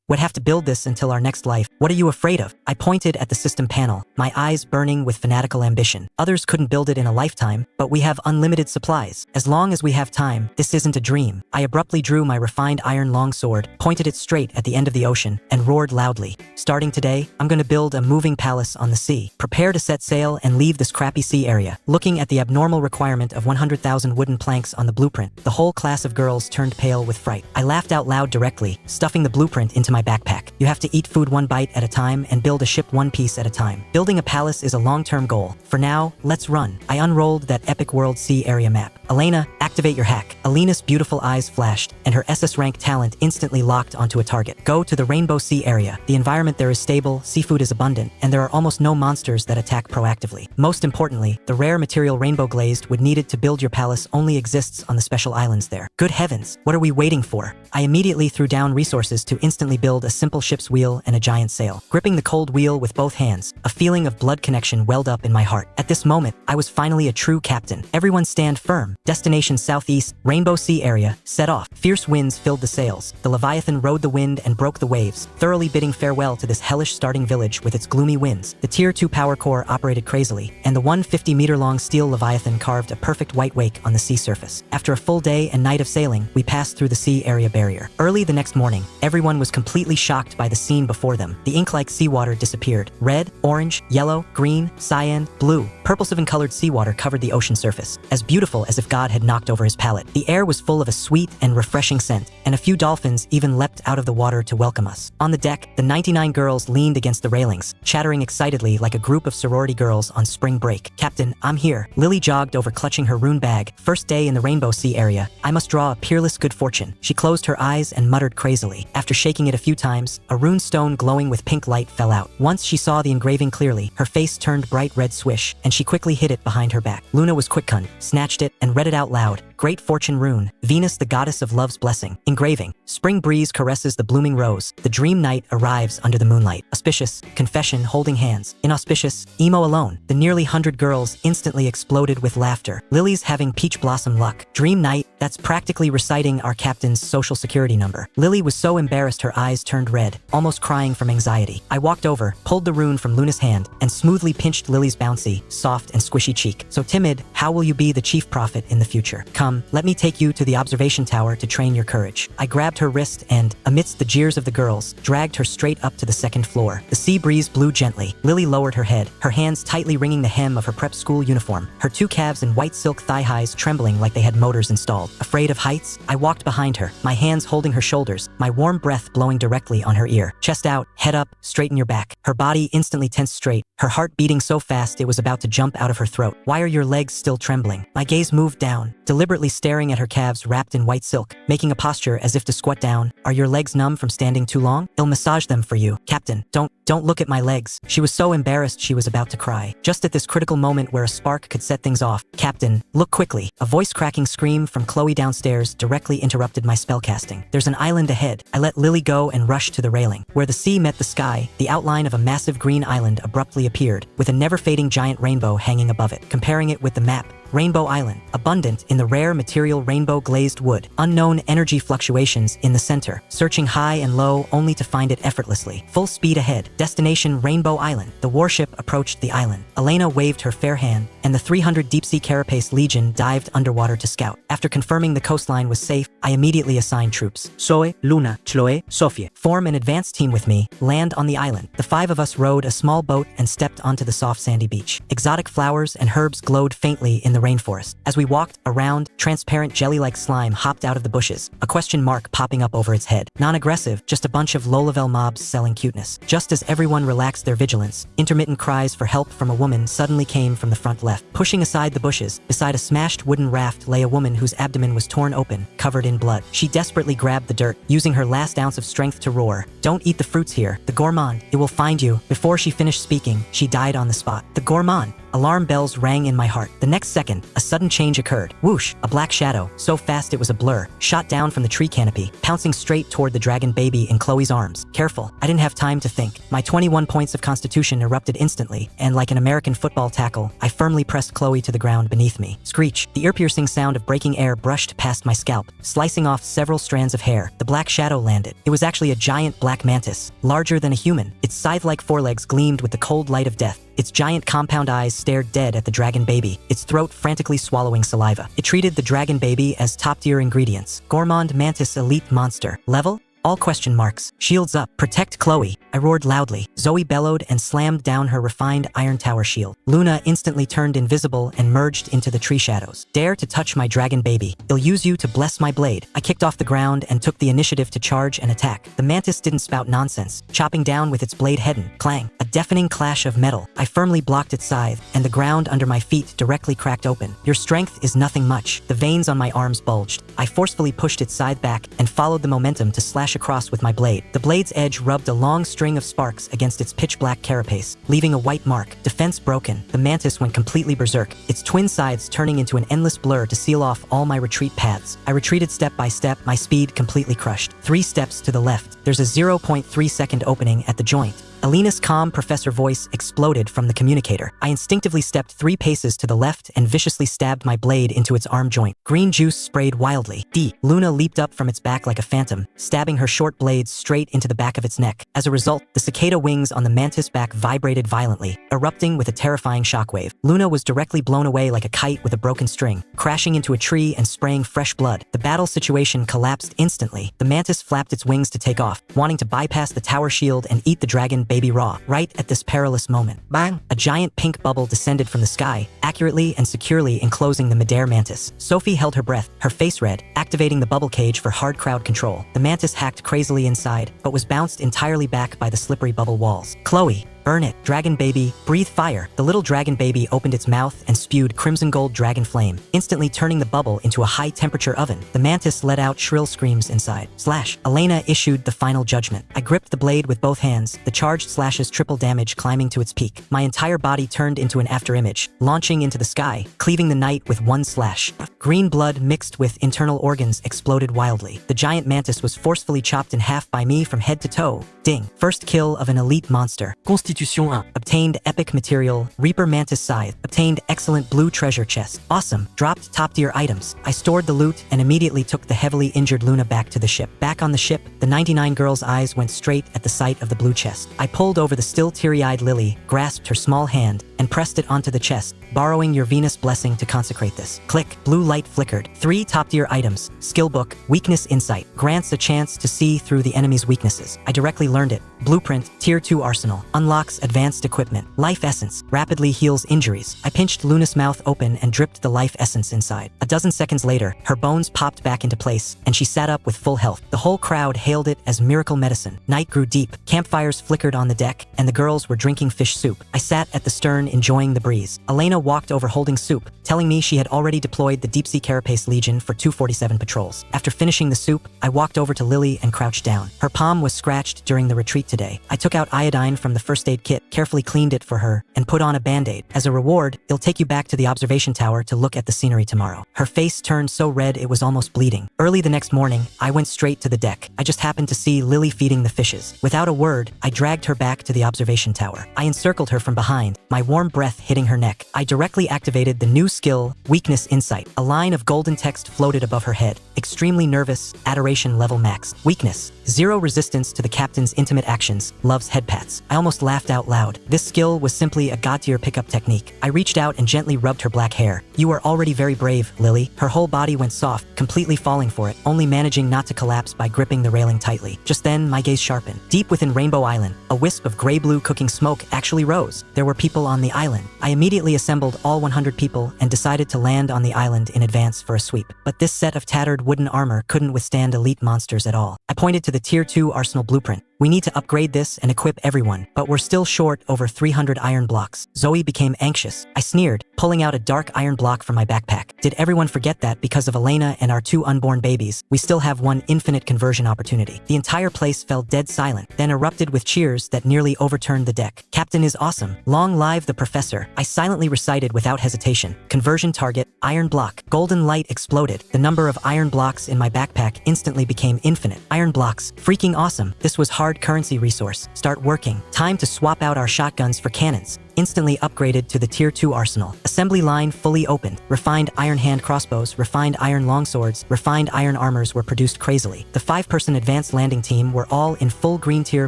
We'd have to build this until our next life. What are you afraid of? I pointed at the system panel, my eyes burning with fanatical ambition. Others couldn't build it in a lifetime, but we have unlimited supplies. As long as we have time, this isn't a dream. I abruptly drew my refined iron longsword, pointed it straight at the end of the ocean, and roared loudly. Starting today, I'm gonna build a moving palace on the sea. Prepare to set sail and leave this crappy sea area. Looking at the abnormal requirement of 100,000 wooden planks on the blueprint, the whole class of girls turned pale with fright. I laughed out loud directly, stuffing the blueprint into my backpack. You have to eat food one bite at a time and build a ship one piece at a time. Building a palace is a long-term goal. For now, let's run. I unrolled that epic world sea area map. Elena, activate your hack. Elena's beautiful eyes flashed, and her SS-Rank talent instantly locked onto a target. Go to the Rainbow Sea area. The environment there is stable, seafood is abundant, and there are almost no monsters that attack proactively. Most importantly, the rare material rainbow glazed would needed to build your palace only exists on the special islands there. Good heavens, what are we waiting for? I immediately threw down resources to instantly build a simple ship's wheel and a giant sail. Gripping the cold wheel with both hands, a feeling of blood connection welled up in my heart. At this moment, I was finally a true captain. Everyone stand firm. Destination southeast, Rainbow Sea area, set off. Fierce winds filled the sails. The Leviathan rode the wind and broke the waves, thoroughly bidding farewell to this hellish starting village with its gloomy winds. The Tier 2 power core operated crazily, and the 150-meter-long steel Leviathan carved a perfect white wake on the sea surface. After a full day and night of sailing, we passed through the sea area barrier. Early the next morning, everyone was completely shocked by the scene before them. The ink-like seawater disappeared. Red, orange, yellow, green, cyan, blue, purple seven-colored seawater covered the ocean surface, as beautiful as if God had knocked over his palate. The air was full of a sweet and refreshing scent, and a few dolphins even leapt out of the water to welcome us. On the deck, the 99 girls leaned against the railings, chattering excitedly like a group of sorority girls on spring break. Captain, I'm here. Lily jogged over clutching her rune bag. First day in the Rainbow Sea area. I must draw a peerless good fortune. She closed her eyes and muttered crazily. After shaking it a few times, a rune stone glowing with pink light fell out. Once she saw the engraving clearly, her face turned bright red swish, and she quickly hid it behind her back. Luna was quick-cunned, snatched it, and read it out loud. Great fortune rune. Venus, the goddess of love's blessing. Engraving. Spring breeze caresses the blooming rose. The dream night arrives under the moonlight. Auspicious. Confession holding hands. Inauspicious. Emo alone. The nearly 100 girls instantly exploded with laughter. Lily's having peach blossom luck. Dream night. That's practically reciting our captain's social security number. Lily was so embarrassed her eyes turned red, almost crying from anxiety. I walked over, pulled the rune from Luna's hand, and smoothly pinched Lily's bouncy, soft and squishy cheek. So timid, how will you be the chief prophet in the future? Come, let me take you to the observation tower to train your courage. I grabbed her wrist and, amidst the jeers of the girls, dragged her straight up to the second floor. The sea breeze blew gently. Lily lowered her head, her hands tightly wringing the hem of her prep school uniform, her two calves and white silk thigh-highs trembling like they had motors installed. Afraid of heights? I walked behind her, my hands holding her shoulders, my warm breath blowing directly on her ear. Chest out, head up, straighten your back. Her body instantly tensed straight, her heart beating so fast it was about to jump out of her throat. Why are your legs still trembling? My gaze moved down, deliberately staring at her calves wrapped in white silk, making a posture as if to squat down. Are your legs numb from standing too long? I'll massage them for you. Captain, don't look at my legs. She was so embarrassed she was about to cry. Just at this critical moment where a spark could set things off. Captain, look quickly. A voice-cracking scream from Chloe downstairs directly interrupted my spellcasting. There's an island ahead. I let Lily go and rushed to the railing. Where the sea met the sky, the outline of a massive green island abruptly appeared, with a never-fading giant rainbow hanging above it. Comparing it with the map, Rainbow Island, abundant in the rare material rainbow glazed wood, unknown energy fluctuations in the center, searching high and low only to find it effortlessly. Full speed ahead, destination Rainbow Island. The warship approached the island. Elena waved her fair hand, and the 300 deep-sea carapace legion dived underwater to scout. After confirming the coastline was safe, I immediately assigned troops. Zoe, Luna, Chloe, Sofia. Form an advanced team with me, land on the island. The 5 of us rowed a small boat and stepped onto the soft sandy beach. Exotic flowers and herbs glowed faintly in the the rainforest. As we walked, a round, transparent jelly-like slime hopped out of the bushes, a question mark popping up over its head. Non-aggressive, just a bunch of low-level mobs selling cuteness. Just as everyone relaxed their vigilance, intermittent cries for help from a woman suddenly came from the front left. Pushing aside the bushes, beside a smashed wooden raft lay a woman whose abdomen was torn open, covered in blood. She desperately grabbed the dirt, using her last ounce of strength to roar, "Don't eat the fruits here. The gourmand, it will find you." Before she finished speaking, she died on the spot. The gourmand. Alarm bells rang in my heart. The next second, a sudden change occurred. Whoosh, a black shadow, so fast it was a blur, shot down from the tree canopy, pouncing straight toward the dragon baby in Chloe's arms. Careful, I didn't have time to think. My 21 points of constitution erupted instantly, and like an American football tackle, I firmly pressed Chloe to the ground beneath me. Screech, the ear-piercing sound of breaking air brushed past my scalp, slicing off several strands of hair. The black shadow landed. It was actually a giant black mantis, larger than a human. Its scythe-like forelegs gleamed with the cold light of death. Its giant compound eyes stared dead at the dragon baby, its throat frantically swallowing saliva. It treated the dragon baby as top-tier ingredients. Gourmand mantis elite monster. Level? All question marks. Shields up. Protect Chloe. I roared loudly. Zoe bellowed and slammed down her refined iron tower shield. Luna instantly turned invisible and merged into the tree shadows. Dare to touch my dragon baby. I'll use you to bless my blade. I kicked off the ground and took the initiative to charge and attack. The mantis didn't spout nonsense, chopping down with its blade heading. Clang. A deafening clash of metal. I firmly blocked its scythe, and the ground under my feet directly cracked open. Your strength is nothing much. The veins on my arms bulged. I forcefully pushed its scythe back and followed the momentum to slash across with my blade. The blade's edge rubbed a long string of sparks against its pitch-black carapace, leaving a white mark. Defense broken. The mantis went completely berserk, its twin sides turning into an endless blur to seal off all my retreat paths. I retreated step by step, my speed completely crushed. 3 steps to the left. There's a 0.3-second opening at the joint. Alina's calm professor voice exploded from the communicator. I instinctively stepped 3 paces to the left and viciously stabbed my blade into its arm joint. Green juice sprayed wildly. Luna leaped up from its back like a phantom, stabbing her short blades straight into the back of its neck. As a result, the cicada wings on the mantis back vibrated violently, erupting with a terrifying shockwave. Luna was directly blown away like a kite with a broken string, crashing into a tree and spraying fresh blood. The battle situation collapsed instantly. The mantis flapped its wings to take off, wanting to bypass the tower shield and eat the dragon baby raw. Right at this perilous moment, bang! A giant pink bubble descended from the sky, accurately and securely enclosing the midair mantis. Sophie held her breath, her face red, activating the bubble cage for hard crowd control. The mantis hacked crazily inside, but was bounced entirely back by the slippery bubble walls. Chloe, burn it. Dragon baby, breathe fire. The little dragon baby opened its mouth and spewed crimson gold dragon flame, instantly turning the bubble into a high-temperature oven. The mantis let out shrill screams inside. Slash. Elena issued the final judgment. I gripped the blade with both hands, the charged slashes triple damage climbing to its peak. My entire body turned into an afterimage, launching into the sky, cleaving the night with one slash. Green blood mixed with internal organs exploded wildly. The giant mantis was forcefully chopped in half by me from head to toe. Ding. First kill of an elite monster. Constitution 1. Obtained epic material, Reaper Mantis Scythe. Obtained excellent blue treasure chest. Awesome. Dropped top-tier items. I stored the loot and immediately took the heavily injured Luna back to the ship. Back on the ship, the 99 girl's eyes went straight at the sight of the blue chest. I pulled over the still teary-eyed Lily, grasped her small hand, and pressed it onto the chest, borrowing your Venus blessing to consecrate this. Click. Blue light flickered. 3 top-tier items. Skill book, Weakness Insight. Grants a chance to see through the enemy's weaknesses. I directly learned it. Blueprint, Tier 2 Arsenal. Unlocks advanced equipment. Life Essence. Rapidly heals injuries. I pinched Luna's mouth open and dripped the life essence inside. A dozen seconds later, her bones popped back into place, and she sat up with full health. The whole crowd hailed it as miracle medicine. Night grew deep. Campfires flickered on the deck, and the girls were drinking fish soup. I sat at the stern enjoying the breeze. Elena walked over holding soup, telling me she had already deployed the Deep-Sea Carapace Legion for 247 patrols. After finishing the soup, I walked over to Lily and crouched down. Her palm was scratched during the retreat today. I took out iodine from the first aid kit, carefully cleaned it for her, and put on a band-aid. As a reward, it'll take you back to the observation tower to look at the scenery tomorrow. Her face turned so red it was almost bleeding. Early the next morning, I went straight to the deck. I just happened to see Lily feeding the fishes. Without a word, I dragged her back to the observation tower. I encircled her from behind, my warm breath hitting her neck. I directly activated the new skill, Weakness Insight. A line of golden text floated above her head. Extremely nervous, adoration level max. Weakness, 0 resistance to the captain's intimate access actions, loves head pats. I almost laughed out loud. This skill was simply a god-tier pickup technique. I reached out and gently rubbed her black hair. You are already very brave, Lily. Her whole body went soft, completely falling for it, only managing not to collapse by gripping the railing tightly. Just then, my gaze sharpened. Deep within Rainbow Island, a wisp of gray-blue cooking smoke actually rose. There were people on the island. I immediately assembled all 100 people and decided to land on the island in advance for a sweep. But this set of tattered wooden armor couldn't withstand elite monsters at all. I pointed to the Tier 2 arsenal blueprint. We need to upgrade this and equip everyone, but we're still short over 300 iron blocks. Zoe became anxious. I sneered, pulling out a dark iron block from my backpack. Did everyone forget that because of Elena and our 2 unborn babies, we still have one infinite conversion opportunity? The entire place fell dead silent, then erupted with cheers that nearly overturned the deck. Captain is awesome. Long live the professor. I silently recited without hesitation. Conversion target, iron block. Golden light exploded. The number of iron blocks in my backpack instantly became infinite. Iron blocks. Freaking awesome. This was hard currency resource. Start working. Time to swap out our shotguns for cannons. Instantly upgraded to the Tier 2 arsenal. Assembly line fully opened. Refined iron hand crossbows, refined iron longswords, refined iron armors were produced crazily. The 5-person advanced landing team were all in full green tier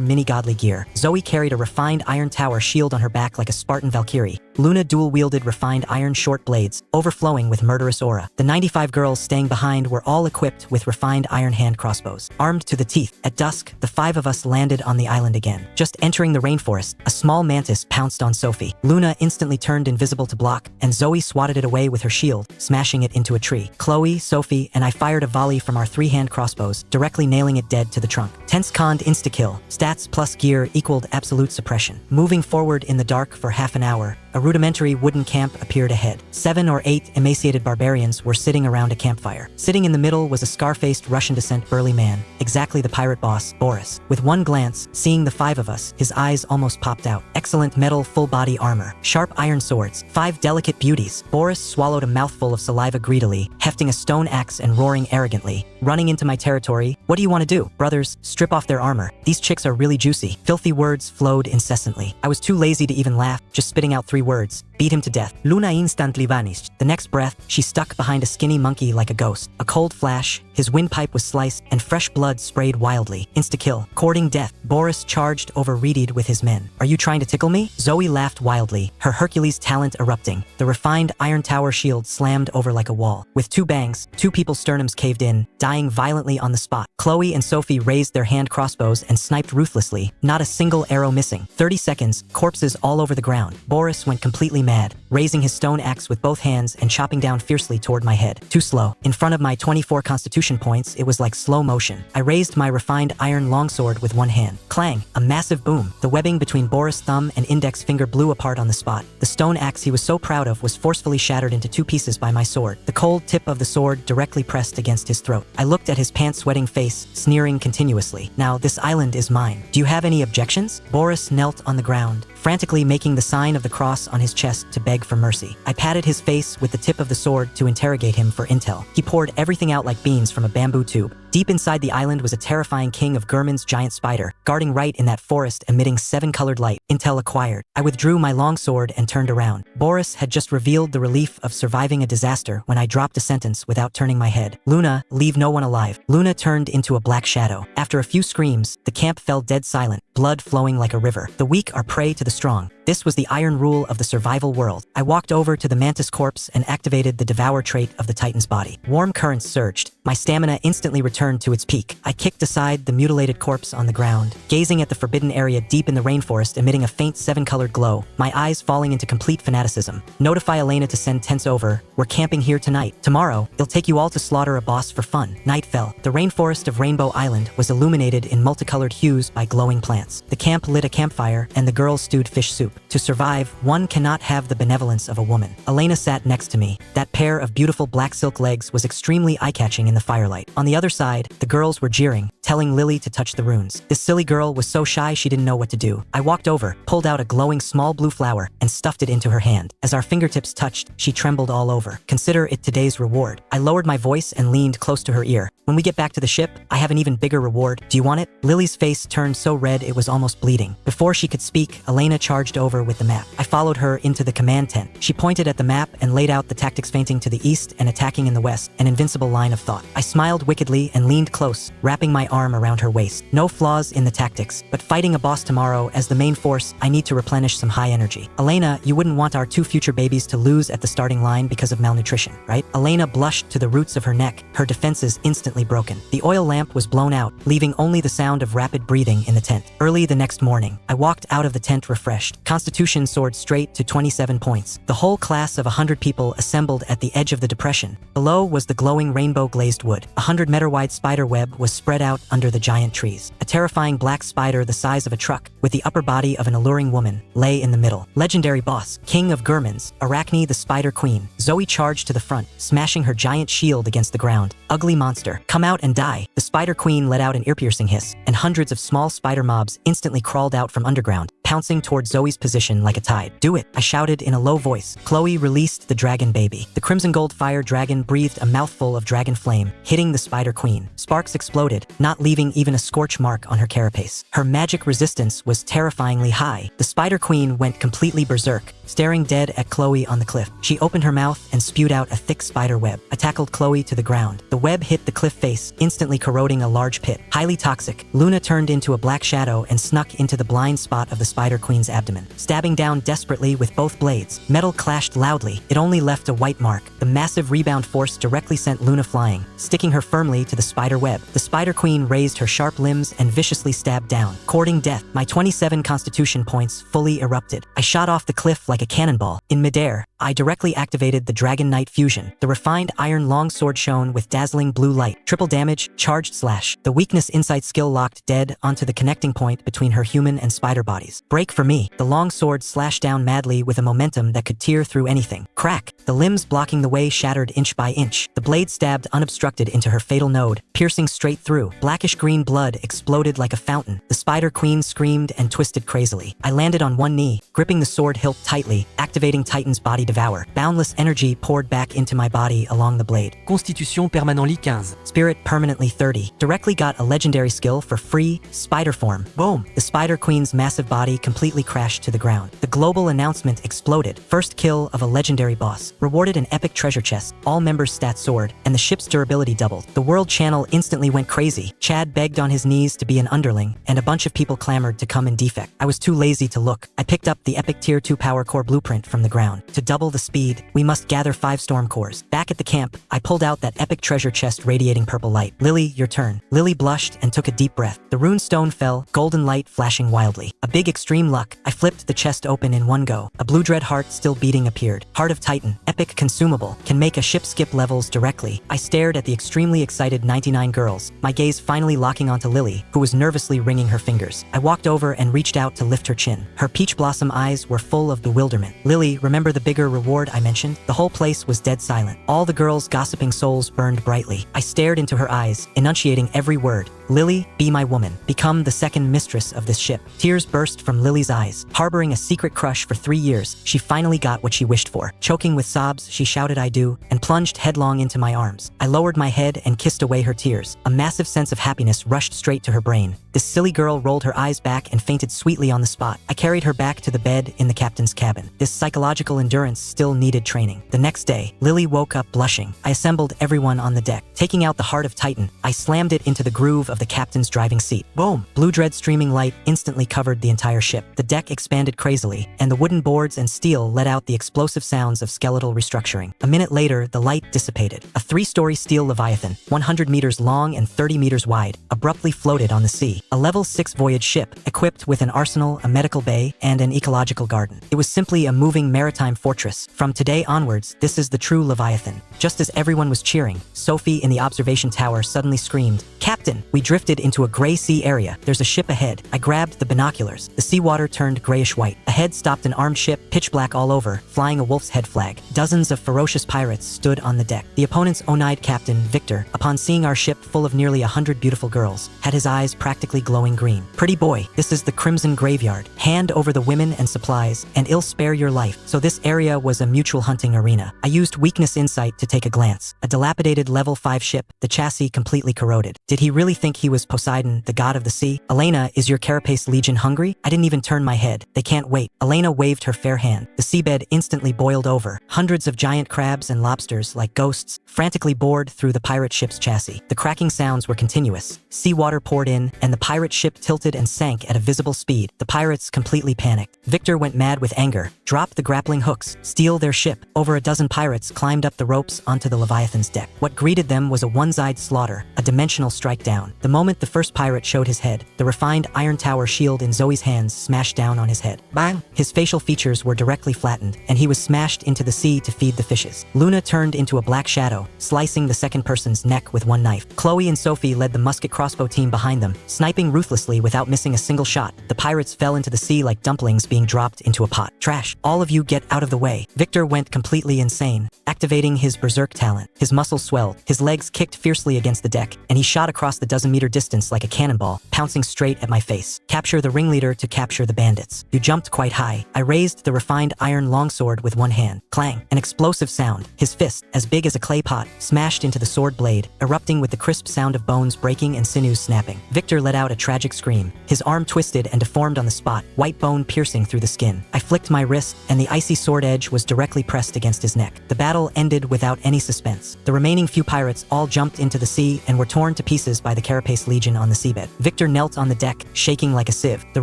mini-godly gear. Zoe carried a refined iron tower shield on her back like a Spartan Valkyrie. Luna dual-wielded refined iron short blades, overflowing with murderous aura. The 95 girls staying behind were all equipped with refined iron hand crossbows. Armed to the teeth, at dusk, the 5 of us landed on the island again. Just entering the rainforest, a small mantis pounced on Sophie. Luna instantly turned invisible to block, and Zoe swatted it away with her shield, smashing it into a tree. Chloe, Sophie, and I fired a volley from our 3-hand crossbows, directly nailing it dead to the trunk. Tense conned insta-kill. Stats plus gear equaled absolute suppression. Moving forward in the dark for half an hour, a rudimentary wooden camp appeared ahead. 7 or 8 emaciated barbarians were sitting around a campfire. Sitting in the middle was a scar-faced Russian descent burly man, exactly the pirate boss, Boris. With one glance, seeing the 5 of us, his eyes almost popped out. Excellent metal full-body armor, sharp iron swords, 5 delicate beauties. Boris swallowed a mouthful of saliva greedily, hefting a stone axe and roaring arrogantly. Running into my territory, what do you want to do? Brothers, strip off their armor. These chicks are really juicy. Filthy words flowed incessantly. I was too lazy to even laugh, just spitting out 3 words. Beat him to death. Luna instantly vanished. The next breath, she stuck behind a skinny monkey like a ghost. A cold flash, his windpipe was sliced, and fresh blood sprayed wildly. Insta-kill. Courting death. Boris charged over Reedied with his men. Are you trying to tickle me? Zoe laughed wildly, her Hercules talent erupting. The refined iron tower shield slammed over like a wall. With 2 bangs, 2 people's sternums caved in, dying violently on the spot. Chloe and Sophie raised their hand crossbows and sniped ruthlessly, not a single arrow missing. 30 seconds, corpses all over the ground. Boris went completely mad, raising his stone axe with both hands and chopping down fiercely toward my head. Too slow. In front of my 24 constitution points, it was like slow motion. I raised my refined iron longsword with one hand. Clang! A massive boom. The webbing between Boris' thumb and index finger blew apart on the spot. The stone axe he was so proud of was forcefully shattered into 2 pieces by my sword. The cold tip of the sword directly pressed against his throat. I looked at his pants-sweating face, sneering continuously. Now, this island is mine. Do you have any objections? Boris knelt on the ground, frantically making the sign of the cross on his chest to beg for mercy. I patted his face with the tip of the sword to interrogate him for intel. He poured everything out like beans from a bamboo tube. Deep inside the island was a terrifying king of Gurman's giant spider, guarding right in that forest emitting 7-colored light. Intel acquired. I withdrew my longsword and turned around. Boris had just revealed the relief of surviving a disaster when I dropped a sentence without turning my head. Luna, leave no one alive. Luna turned into a black shadow. After a few screams, the camp fell dead silent, blood flowing like a river. The weak are prey to the strong. This was the iron rule of the survival world. I walked over to the mantis corpse and activated the devour trait of the titan's body. Warm currents surged. My stamina instantly returned to its peak. I kicked aside the mutilated corpse on the ground, gazing at the forbidden area deep in the rainforest emitting a faint 7-colored glow, my eyes falling into complete fanaticism. Notify Elena to send tents over. We're camping here tonight. Tomorrow, it'll take you all to slaughter a boss for fun. Night fell. The rainforest of Rainbow Island was illuminated in multicolored hues by glowing plants. The camp lit a campfire and the girls stewed fish soup. To survive, one cannot have the benevolence of a woman. Elena sat next to me. That pair of beautiful black silk legs was extremely eye-catching in the firelight. On the other side, the girls were jeering, telling Lily to touch the runes. This silly girl was so shy she didn't know what to do. I walked over, pulled out a glowing small blue flower, and stuffed it into her hand. As our fingertips touched, she trembled all over. Consider it today's reward. I lowered my voice and leaned close to her ear. When we get back to the ship, I have an even bigger reward. Do you want it? Lily's face turned so red it was almost bleeding. Before she could speak, Elena charged over with the map. I followed her into the command tent. She pointed at the map and laid out the tactics, feinting to the east and attacking in the west, an invincible line of thought. I smiled wickedly and and leaned close, wrapping my arm around her waist. No flaws in the tactics, but fighting a boss tomorrow as the main force, I need to replenish some high energy. Elena, you wouldn't want our 2 future babies to lose at the starting line because of malnutrition, right? Elena blushed to the roots of her neck, her defenses instantly broken. The oil lamp was blown out, leaving only the sound of rapid breathing in the tent. Early the next morning, I walked out of the tent refreshed. Constitution soared straight to 27 points. The whole class of 100 people assembled at the edge of the depression. Below was the glowing rainbow-glazed wood. A 100-meter-wide spider web was spread out under the giant trees. A terrifying black spider the size of a truck, with the upper body of an alluring woman, lay in the middle. Legendary boss, king of Gurmans, Arachne the Spider Queen. Zoe charged to the front, smashing her giant shield against the ground. Ugly monster, come out and die. The Spider Queen let out an ear-piercing hiss, and hundreds of small spider mobs instantly crawled out from underground, pouncing toward Zoe's position like a tide. Do it, I shouted in a low voice. Chloe released the dragon baby. The crimson gold fire dragon breathed a mouthful of dragon flame, hitting the Spider Queen. Sparks exploded, not leaving even a scorch mark on her carapace. Her magic resistance was terrifyingly high. The Spider Queen went completely berserk, staring dead at Chloe on the cliff. She opened her mouth and spewed out a thick spider web. I tackled Chloe to the ground. The web hit the cliff face, instantly corroding a large pit. Highly toxic, Luna turned into a black shadow and snuck into the blind spot of the Spider Queen's abdomen. Stabbing down desperately with both blades, metal clashed loudly. It only left a white mark. The massive rebound force directly sent Luna flying, sticking her firmly to the spider web. The Spider Queen raised her sharp limbs and viciously stabbed down, courting death. My 27 constitution points fully erupted. I shot off the cliff like a cannonball. In midair, I directly activated the Dragon Knight fusion. The refined iron longsword shone with dazzling blue light. Triple damage, charged slash. The weakness insight skill locked dead onto the connecting point between her human and spider bodies. Break for me. The longsword slashed down madly with a momentum that could tear through anything. Crack. The limbs blocking the way shattered inch by inch. The blade stabbed unobstructed into her fatal node, piercing straight through. Blackish green blood exploded like a fountain. The Spider Queen screamed and twisted crazily. I landed on one knee, gripping the sword hilt tightly, activating Titan's body devour. Boundless energy poured back into my body along the blade. Constitution permanently 15. Spirit permanently 30. Directly got a legendary skill for free, Spider Form. Boom! The Spider Queen's massive body completely crashed to the ground. The global announcement exploded. First kill of a legendary boss. Rewarded an epic treasure chest. All members stat soared, and the ship's durability doubled. The world channel instantly went crazy. Chad begged on his knees to be an underling, and a bunch of people clamored to come in defect. I was too lazy to look. I picked up the epic tier 2 power core blueprint from the ground. To double the speed, we must gather 5 storm cores. Back at the camp, I pulled out that epic treasure chest radiating purple light. Lily, your turn. Lily blushed and took a deep breath. The rune stone fell, golden light flashing wildly. A big extreme luck. I flipped the chest open in one go. A blue dread heart still beating appeared. Heart of Titan, epic consumable, can make a ship skip levels directly. I stared at the extremely excited 99 girls, my gaze finally locking onto Lily, who was nervously wringing her fingers. I walked over and reached out to lift her chin. Her peach blossom eyes were full of bewilderment. Lily, remember the bigger reward I mentioned? The whole place was dead silent. All the girls' gossiping souls burned brightly. I stared into her eyes, enunciating every word. Lily, be my woman. Become the second mistress of this ship. Tears burst from Lily's eyes. Harboring a secret crush for 3 years, she finally got what she wished for. Choking with sobs, she shouted I do, and plunged headlong into my arms. I lowered my head and kissed away her tears. A massive sense of happiness rushed straight to her brain. This silly girl rolled her eyes back and fainted sweetly on the spot. I carried her back to the bed in the captain's cabin. This psychological endurance still needed training. The next day, Lily woke up blushing. I assembled everyone on the deck. Taking out the Heart of Titan, I slammed it into the groove of the captain's driving seat. Boom! Blue dread streaming light instantly covered the entire ship. The deck expanded crazily, and the wooden boards and steel let out the explosive sounds of skeletal restructuring. A minute later, the light dissipated. A 3-story steel leviathan, 100 meters long and 30 meters wide, abruptly floated on the sea. A level 6 voyage ship, equipped with an arsenal, a medical bay, and an ecological garden. It was simply a moving maritime fortress. From today onwards, this is the true Leviathan. Just as everyone was cheering, Sophie in the observation tower suddenly screamed, "Captain!" We drifted into a gray sea area. There's a ship ahead. I grabbed the binoculars. The seawater turned grayish white. Ahead stopped an armed ship, pitch black all over, flying a wolf's head flag. Dozens of ferocious pirates stood on the deck. The opponent's one-eyed captain, Victor, upon seeing our ship full of nearly 100 beautiful girls, had his eyes practically glowing green. "Pretty boy, this is the Crimson Graveyard. Hand over the women and supplies, and I'll spare your life." So this area was a mutual hunting arena. I used weakness insight to take a glance. A dilapidated level 5 ship, the chassis completely corroded. Did he really think think he was Poseidon, the god of the sea? Elena, is your Carapace Legion hungry? I didn't even turn my head. They can't wait. Elena waved her fair hand. The seabed instantly boiled over. Hundreds of giant crabs and lobsters, like ghosts, frantically bored through the pirate ship's chassis. The cracking sounds were continuous. Seawater poured in, and the pirate ship tilted and sank at a visible speed. The pirates completely panicked. Victor went mad with anger. Drop the grappling hooks. Steal their ship. Over a dozen pirates climbed up the ropes onto the Leviathan's deck. What greeted them was a one-sided slaughter, a dimensional strike down. The moment the first pirate showed his head, the refined iron tower shield in Zoe's hands smashed down on his head. Bang! His facial features were directly flattened, and he was smashed into the sea to feed the fishes. Luna turned into a black shadow, slicing the second person's neck with one knife. Chloe and Sophie led the musket crossbow team behind them, sniping ruthlessly without missing a single shot. The pirates fell into the sea like dumplings being dropped into a pot. Trash! All of you get out of the way. Victor went completely insane, activating his berserk talent. His muscles swelled, his legs kicked fiercely against the deck, and he shot across the dozen-meter distance like a cannonball, pouncing straight at my face. Capture the ringleader to capture the bandits. You jumped quite high. I raised the refined iron longsword with one hand. Clang! An explosive sound. His fist, as big as a clay pot, smashed into the sword blade, erupting with the crisp sound of bones breaking and sinews snapping. Victor let out a tragic scream. His arm twisted and deformed on the spot, white bone piercing through the skin. I flicked my wrist, and the icy sword edge was directly pressed against his neck. The battle ended without any suspense. The remaining few pirates all jumped into the sea and were torn to pieces by the Carapace Legion on the seabed. Victor knelt on the deck, shaking like a sieve. The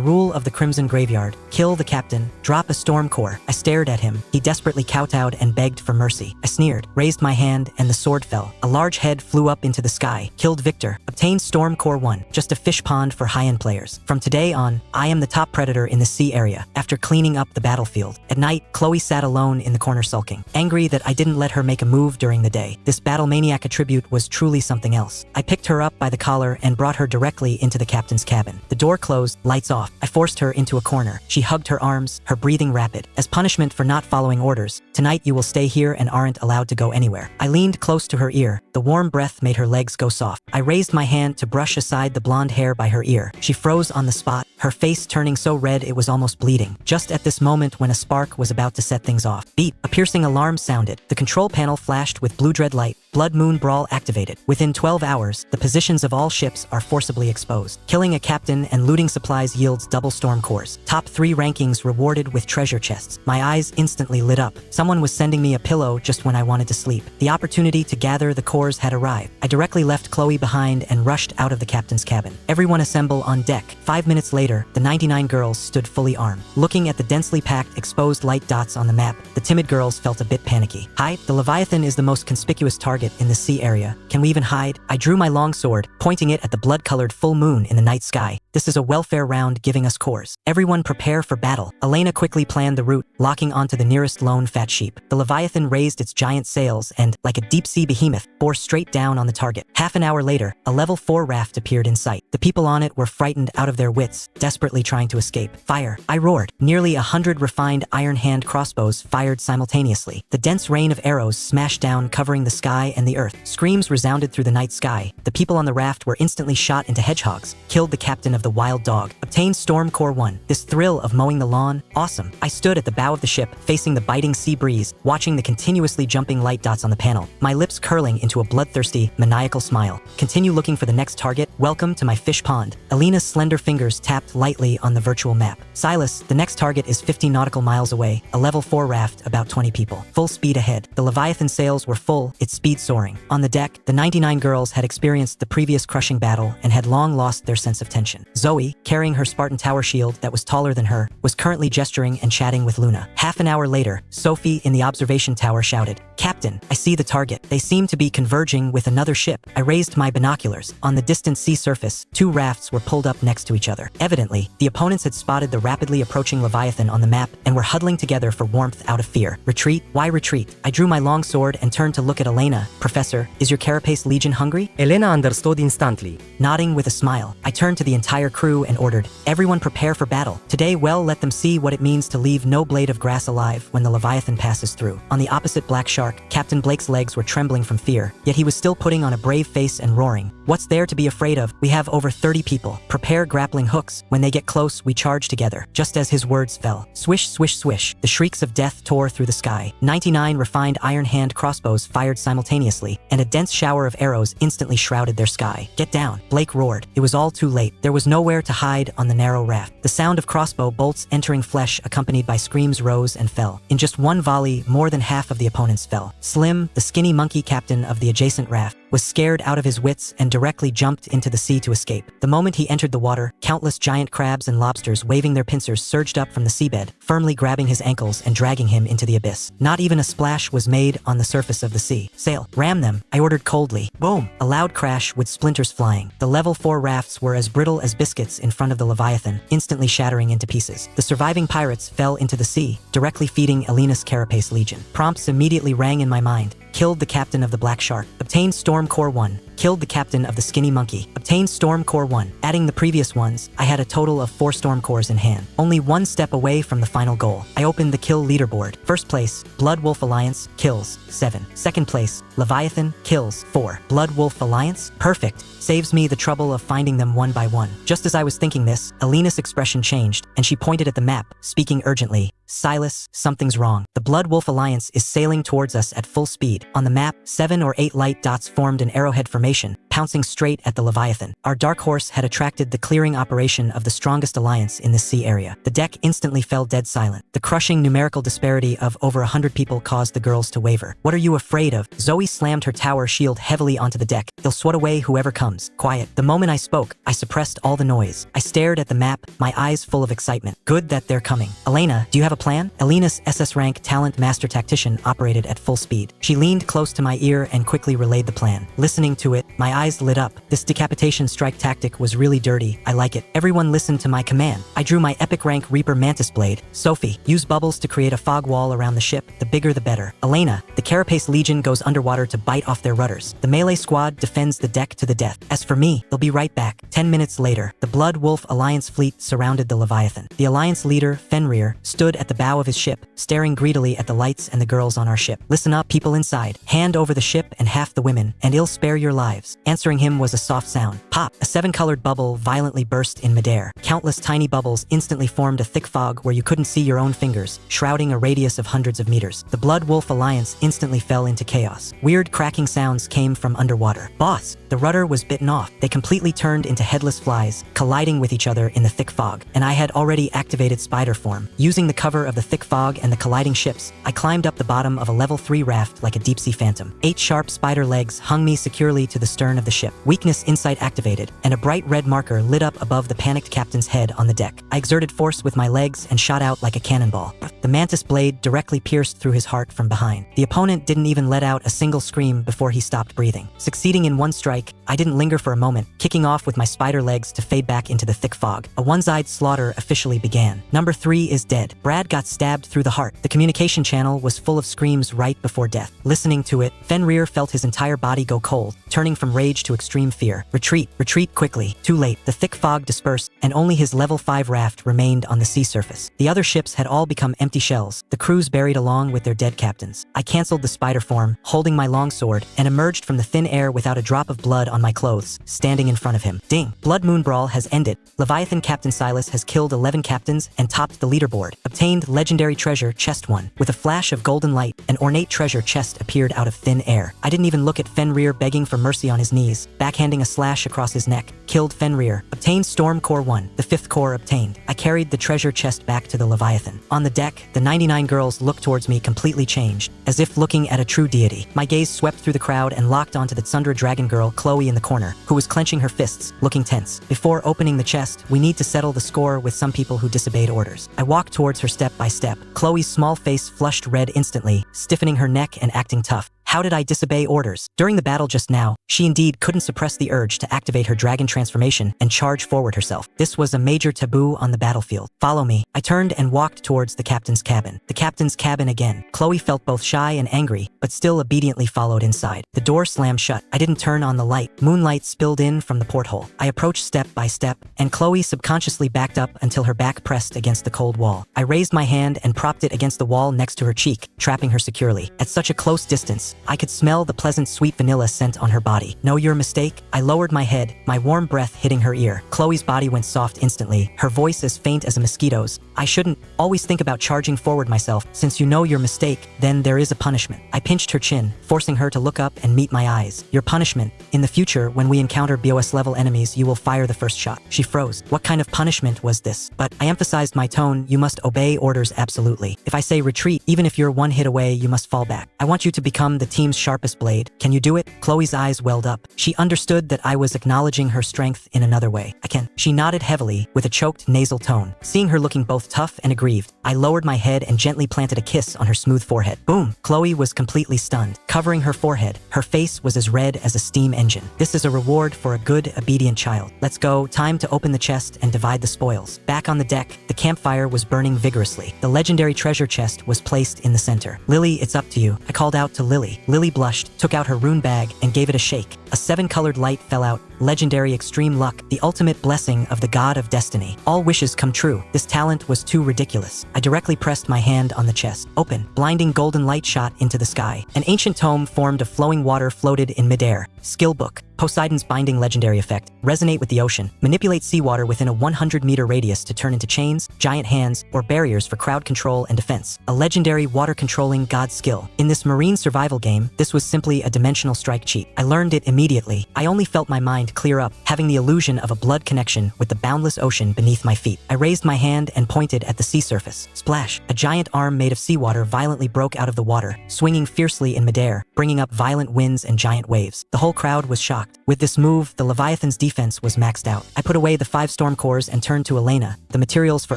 rule of the Crimson Graveyard: kill the captain, drop a storm core. I stared at him. He desperately kowtowed and begged for mercy. I sneered, raised my hand, and the sword fell. A large head flew up into the sky. Killed Victor. Obtained Storm Core 1. Just a fish pond for high-end players. From today on, I am the top predator in the sea area, after cleaning up the battlefield. At night, Chloe sat alone in the corner sulking, angry that I didn't let her make a move during the day. This battle maniac attribute was truly something else. I picked her up by the collar and brought her directly into the captain's cabin. The door closed, lights off. I forced her into a corner. She hugged her arms, her breathing rapid. As punishment for not following orders, tonight you will stay here and aren't allowed to go anywhere. I leaned close to her ear. The warm breath made her legs go soft. I raised my hand to brush aside the blonde hair by her ear. She froze on the spot, her face turning so red it was almost bleeding. Just at this moment when a spark was about to set things off. Beep! A piercing alarm sounded. The control panel flashed with blue dread light. Blood Moon Brawl activated. Within 12 hours, the positions of all ships are forcibly exposed. Killing a captain and looting supplies yields double storm cores. Top 3 rankings rewarded with treasure chests. My eyes instantly lit up. Someone was sending me a pillow just when I wanted to sleep. The opportunity to gather the cores had arrived. I directly left Chloe behind and rushed out of the captain's cabin. Everyone assemble on deck. 5 minutes later, the 99 girls stood fully armed. Looking at the densely packed, exposed light dots on the map, the timid girls felt a bit panicky. Hi, the Leviathan is the most conspicuous target in the sea area. Can we even hide? I drew my longsword, pointing it at the blood-colored full moon in the night sky. This is a welfare round giving us cores. Everyone prepare for battle. Elena quickly planned the route, locking onto the nearest lone fat sheep. The Leviathan raised its giant sails and, like a deep-sea behemoth, bore straight down on the target. Half an hour later, a level 4 raft appeared in sight. The people on it were frightened out of their wits, desperately trying to escape. Fire! I roared. Nearly 100 refined iron hand crossbows fired simultaneously. The dense rain of arrows smashed down, covering the sky and the earth. Screams resounded through the night sky. The people on the raft were instantly shot into hedgehogs. Killed the captain of the wild dog. Obtained Storm Core 1. This thrill of mowing the lawn? Awesome. I stood at the bow of the ship, facing the biting sea breeze, watching the continuously jumping light dots on the panel, my lips curling into a bloodthirsty, maniacal smile. Continue looking for the next target. Welcome to my fish pond. Elena's slender fingers tapped lightly on the virtual map. Silas, the next target is 50 nautical miles away, a level 4 raft, about 20 people. Full speed ahead. The Leviathan sails were full, its speed soaring. On the deck, the 99 girls had experienced the previous crushing battle and had long lost their sense of tension. Zoe, carrying her Spartan tower shield that was taller than her, was currently gesturing and chatting with Luna. Half an hour later, Sophie in the observation tower shouted, "Captain, I see the target. They seem to be converging with another ship." I raised my binoculars. On the distant sea surface, 2 rafts were pulled up next to each other. Evidently, the opponents had spotted the rapidly approaching Leviathan on the map and were huddling together for warmth out of fear. Retreat? Why retreat? I drew my longsword and turned to look at Elena. "Professor, is your Carapace Legion hungry?" Elena understood instantly. Nodding with a smile, I turned to the entire entire crew and ordered, "Everyone prepare for battle. Today, well, let them see what it means to leave no blade of grass alive when the Leviathan passes through." On the opposite black shark, Captain Blake's legs were trembling from fear, yet he was still putting on a brave face and roaring, "What's there to be afraid of? We have over 30 people. Prepare grappling hooks. When they get close, we charge together." Just as his words fell, swish, swish, swish, the shrieks of death tore through the sky. 99 refined iron hand crossbows fired simultaneously, and a dense shower of arrows instantly shrouded their sky. "Get down," Blake roared. It was all too late. There was nowhere to hide on the narrow raft. The sound of crossbow bolts entering flesh accompanied by screams rose and fell. In just one volley, more than half of the opponents fell. Slim, the skinny monkey captain of the adjacent raft, was scared out of his wits and directly jumped into the sea to escape. The moment he entered the water, countless giant crabs and lobsters waving their pincers surged up from the seabed, firmly grabbing his ankles and dragging him into the abyss. Not even a splash was made on the surface of the sea. "Sail, ram them," I ordered coldly. Boom! A loud crash with splinters flying. The level 4 rafts were as brittle as biscuits in front of the Leviathan, instantly shattering into pieces. The surviving pirates fell into the sea, directly feeding Elena's Carapace Legion. Prompts immediately rang in my mind. Killed the captain of the Black Shark. Obtained Storm Core 1. Killed the captain of the Skinny Monkey. Obtained Storm Core 1. Adding the previous ones, I had a total of 4 Storm Cores in hand. Only one step away from the final goal. I opened the kill leaderboard. First place, Blood Wolf Alliance, kills 7. Second place, Leviathan, kills 4. Blood Wolf Alliance? Perfect. Saves me the trouble of finding them one by one. Just as I was thinking this, Elena's expression changed, and she pointed at the map, speaking urgently. "Silas, something's wrong. The Blood Wolf Alliance is sailing towards us at full speed. On the map, 7 or 8 light dots formed an arrowhead formation, pouncing straight at the Leviathan. Our Dark Horse had attracted the clearing operation of the strongest alliance in this sea area. The deck instantly fell dead silent. The crushing numerical disparity of over 100 people caused the girls to waver. "What are you afraid of?" Zoe slammed her tower shield heavily onto the deck. "They'll swat away whoever comes. Quiet." The moment I spoke, I suppressed all the noise. I stared at the map, my eyes full of excitement. Good that they're coming. "Elena, do you have a plan?" Elena's SS-Rank talent master tactician operated at full speed. She leaned close to my ear and quickly relayed the plan. Listening to it, my eyes lit up. This decapitation strike tactic was really dirty. I like it. Everyone listened to my command. I drew my epic rank Reaper Mantis Blade. "Sophie, use bubbles to create a fog wall around the ship. The bigger the better." "Elena, the Carapace Legion goes underwater to bite off their rudders. The melee squad defends the deck to the death. As for me, they'll be right back." 10 minutes later, the Blood Wolf Alliance fleet surrounded the Leviathan. The Alliance leader, Fenrir, stood at the bow of his ship, staring greedily at the lights and the girls on our ship. "Listen up, people inside. Hand over the ship and half the women, and it'll spare your lives." Answering him was a soft sound. Pop! A 7-colored bubble violently burst in midair. Countless tiny bubbles instantly formed a thick fog where you couldn't see your own fingers, shrouding a radius of hundreds of meters. The Blood Wolf Alliance instantly fell into chaos. Weird cracking sounds came from underwater. "Boss, the rudder was bitten off." They completely turned into headless flies, colliding with each other in the thick fog, and I had already activated spider form. Using the cover of the thick fog and the colliding ships, I climbed up the bottom of a level 3 raft like a deep-sea phantom. 8 sharp spider legs hung me securely to the stern of the ship. Weakness insight activated, and a bright red marker lit up above the panicked captain's head on the deck. I exerted force with my legs and shot out like a cannonball. The mantis blade directly pierced through his heart from behind. The opponent didn't even let out a single scream before he stopped breathing. Succeeding in one strike, I didn't linger for a moment, kicking off with my spider legs to fade back into the thick fog. A one-sided slaughter officially began. Number 3 is dead. Brad got stabbed through the heart. The communication channel was full of screams right before death. Listening to it, Fenrir felt his entire body go cold, turning from rage to extreme fear. Retreat, retreat quickly. Too late. The thick fog dispersed, and only his level 5 raft remained on the sea surface. The other ships had all become empty shells, the crews buried along with their dead captains. I canceled the spider form, holding my longsword, and emerged from the thin air without a drop of blood on my clothes, standing in front of him. Ding! Blood Moon Brawl has ended. Leviathan Captain Silas has killed 11 captains and topped the leaderboard. Obtained Legendary Treasure Chest 1. With a flash of golden light, an ornate treasure chest appeared out of thin air. I didn't even look at Fenrir begging for mercy on his knees, backhanding a slash across his neck. Killed Fenrir. Obtained Storm Core 1. The 5th core obtained. I carried the treasure chest back to the Leviathan. On the deck, the 99 girls looked towards me completely changed, as if looking at a true deity. My gaze swept through the crowd and locked onto the Tsundra dragon girl Chloe in the corner, who was clenching her fists, looking tense. Before opening the chest, we need to settle the score with some people who disobeyed orders. I walked towards her step by step. Chloe's small face flushed red instantly, stiffening her neck and acting tough. How did I disobey orders? During the battle just now, she indeed couldn't suppress the urge to activate her dragon transformation and charge forward herself. This was a major taboo on the battlefield. Follow me. I turned and walked towards the captain's cabin. The captain's cabin again. Chloe felt both shy and angry, but still obediently followed inside. The door slammed shut. I didn't turn on the light. Moonlight spilled in from the porthole. I approached step by step, and Chloe subconsciously backed up until her back pressed against the cold wall. I raised my hand and propped it against the wall next to her cheek, trapping her securely. At such a close distance, I could smell the pleasant sweet vanilla scent on her body. Know your mistake? I lowered my head, my warm breath hitting her ear. Chloe's body went soft instantly, her voice as faint as a mosquito's. I shouldn't always think about charging forward myself. Since you know your mistake, then there is a punishment. I pinched her chin, forcing her to look up and meet my eyes. Your punishment. In the future, when we encounter BOS level enemies, you will fire the first shot. She froze. What kind of punishment was this? But I emphasized my tone. You must obey orders absolutely. If I say retreat, even if you're one hit away, you must fall back. I want you to become the team's sharpest blade. Can you do it? Chloe's eyes welled up. She understood that I was acknowledging her strength in another way. I can. She nodded heavily, with a choked nasal tone. Seeing her looking both tough and aggrieved, I lowered my head and gently planted a kiss on her smooth forehead. Boom! Chloe was completely stunned. Covering her forehead, her face was as red as a steam engine. This is a reward for a good, obedient child. Let's go. Time to open the chest and divide the spoils. Back on the deck, the campfire was burning vigorously. The legendary treasure chest was placed in the center. Lily, it's up to you. I called out to Lily. Lily blushed, took out her rune bag, and gave it a shake. A 7-colored light fell out. Legendary extreme luck, the ultimate blessing of the god of destiny. All wishes come true. This talent was too ridiculous. I directly pressed my hand on the chest. Open. Blinding golden light shot into the sky. An ancient tome formed of flowing water floated in midair. Skill book. Poseidon's binding legendary effect. Resonate with the ocean. Manipulate seawater within a 100-meter radius to turn into chains, giant hands, or barriers for crowd control and defense. A legendary water-controlling god skill. In this marine survival game, this was simply a dimensional strike cheat. I learned it immediately. I only felt my mind clear up, having the illusion of a blood connection with the boundless ocean beneath my feet. I raised my hand and pointed at the sea surface. Splash! A giant arm made of seawater violently broke out of the water, swinging fiercely in midair, bringing up violent winds and giant waves. The whole crowd was shocked. With this move, the Leviathan's defense was maxed out. I put away the 5 storm cores and turned to Elena. The materials for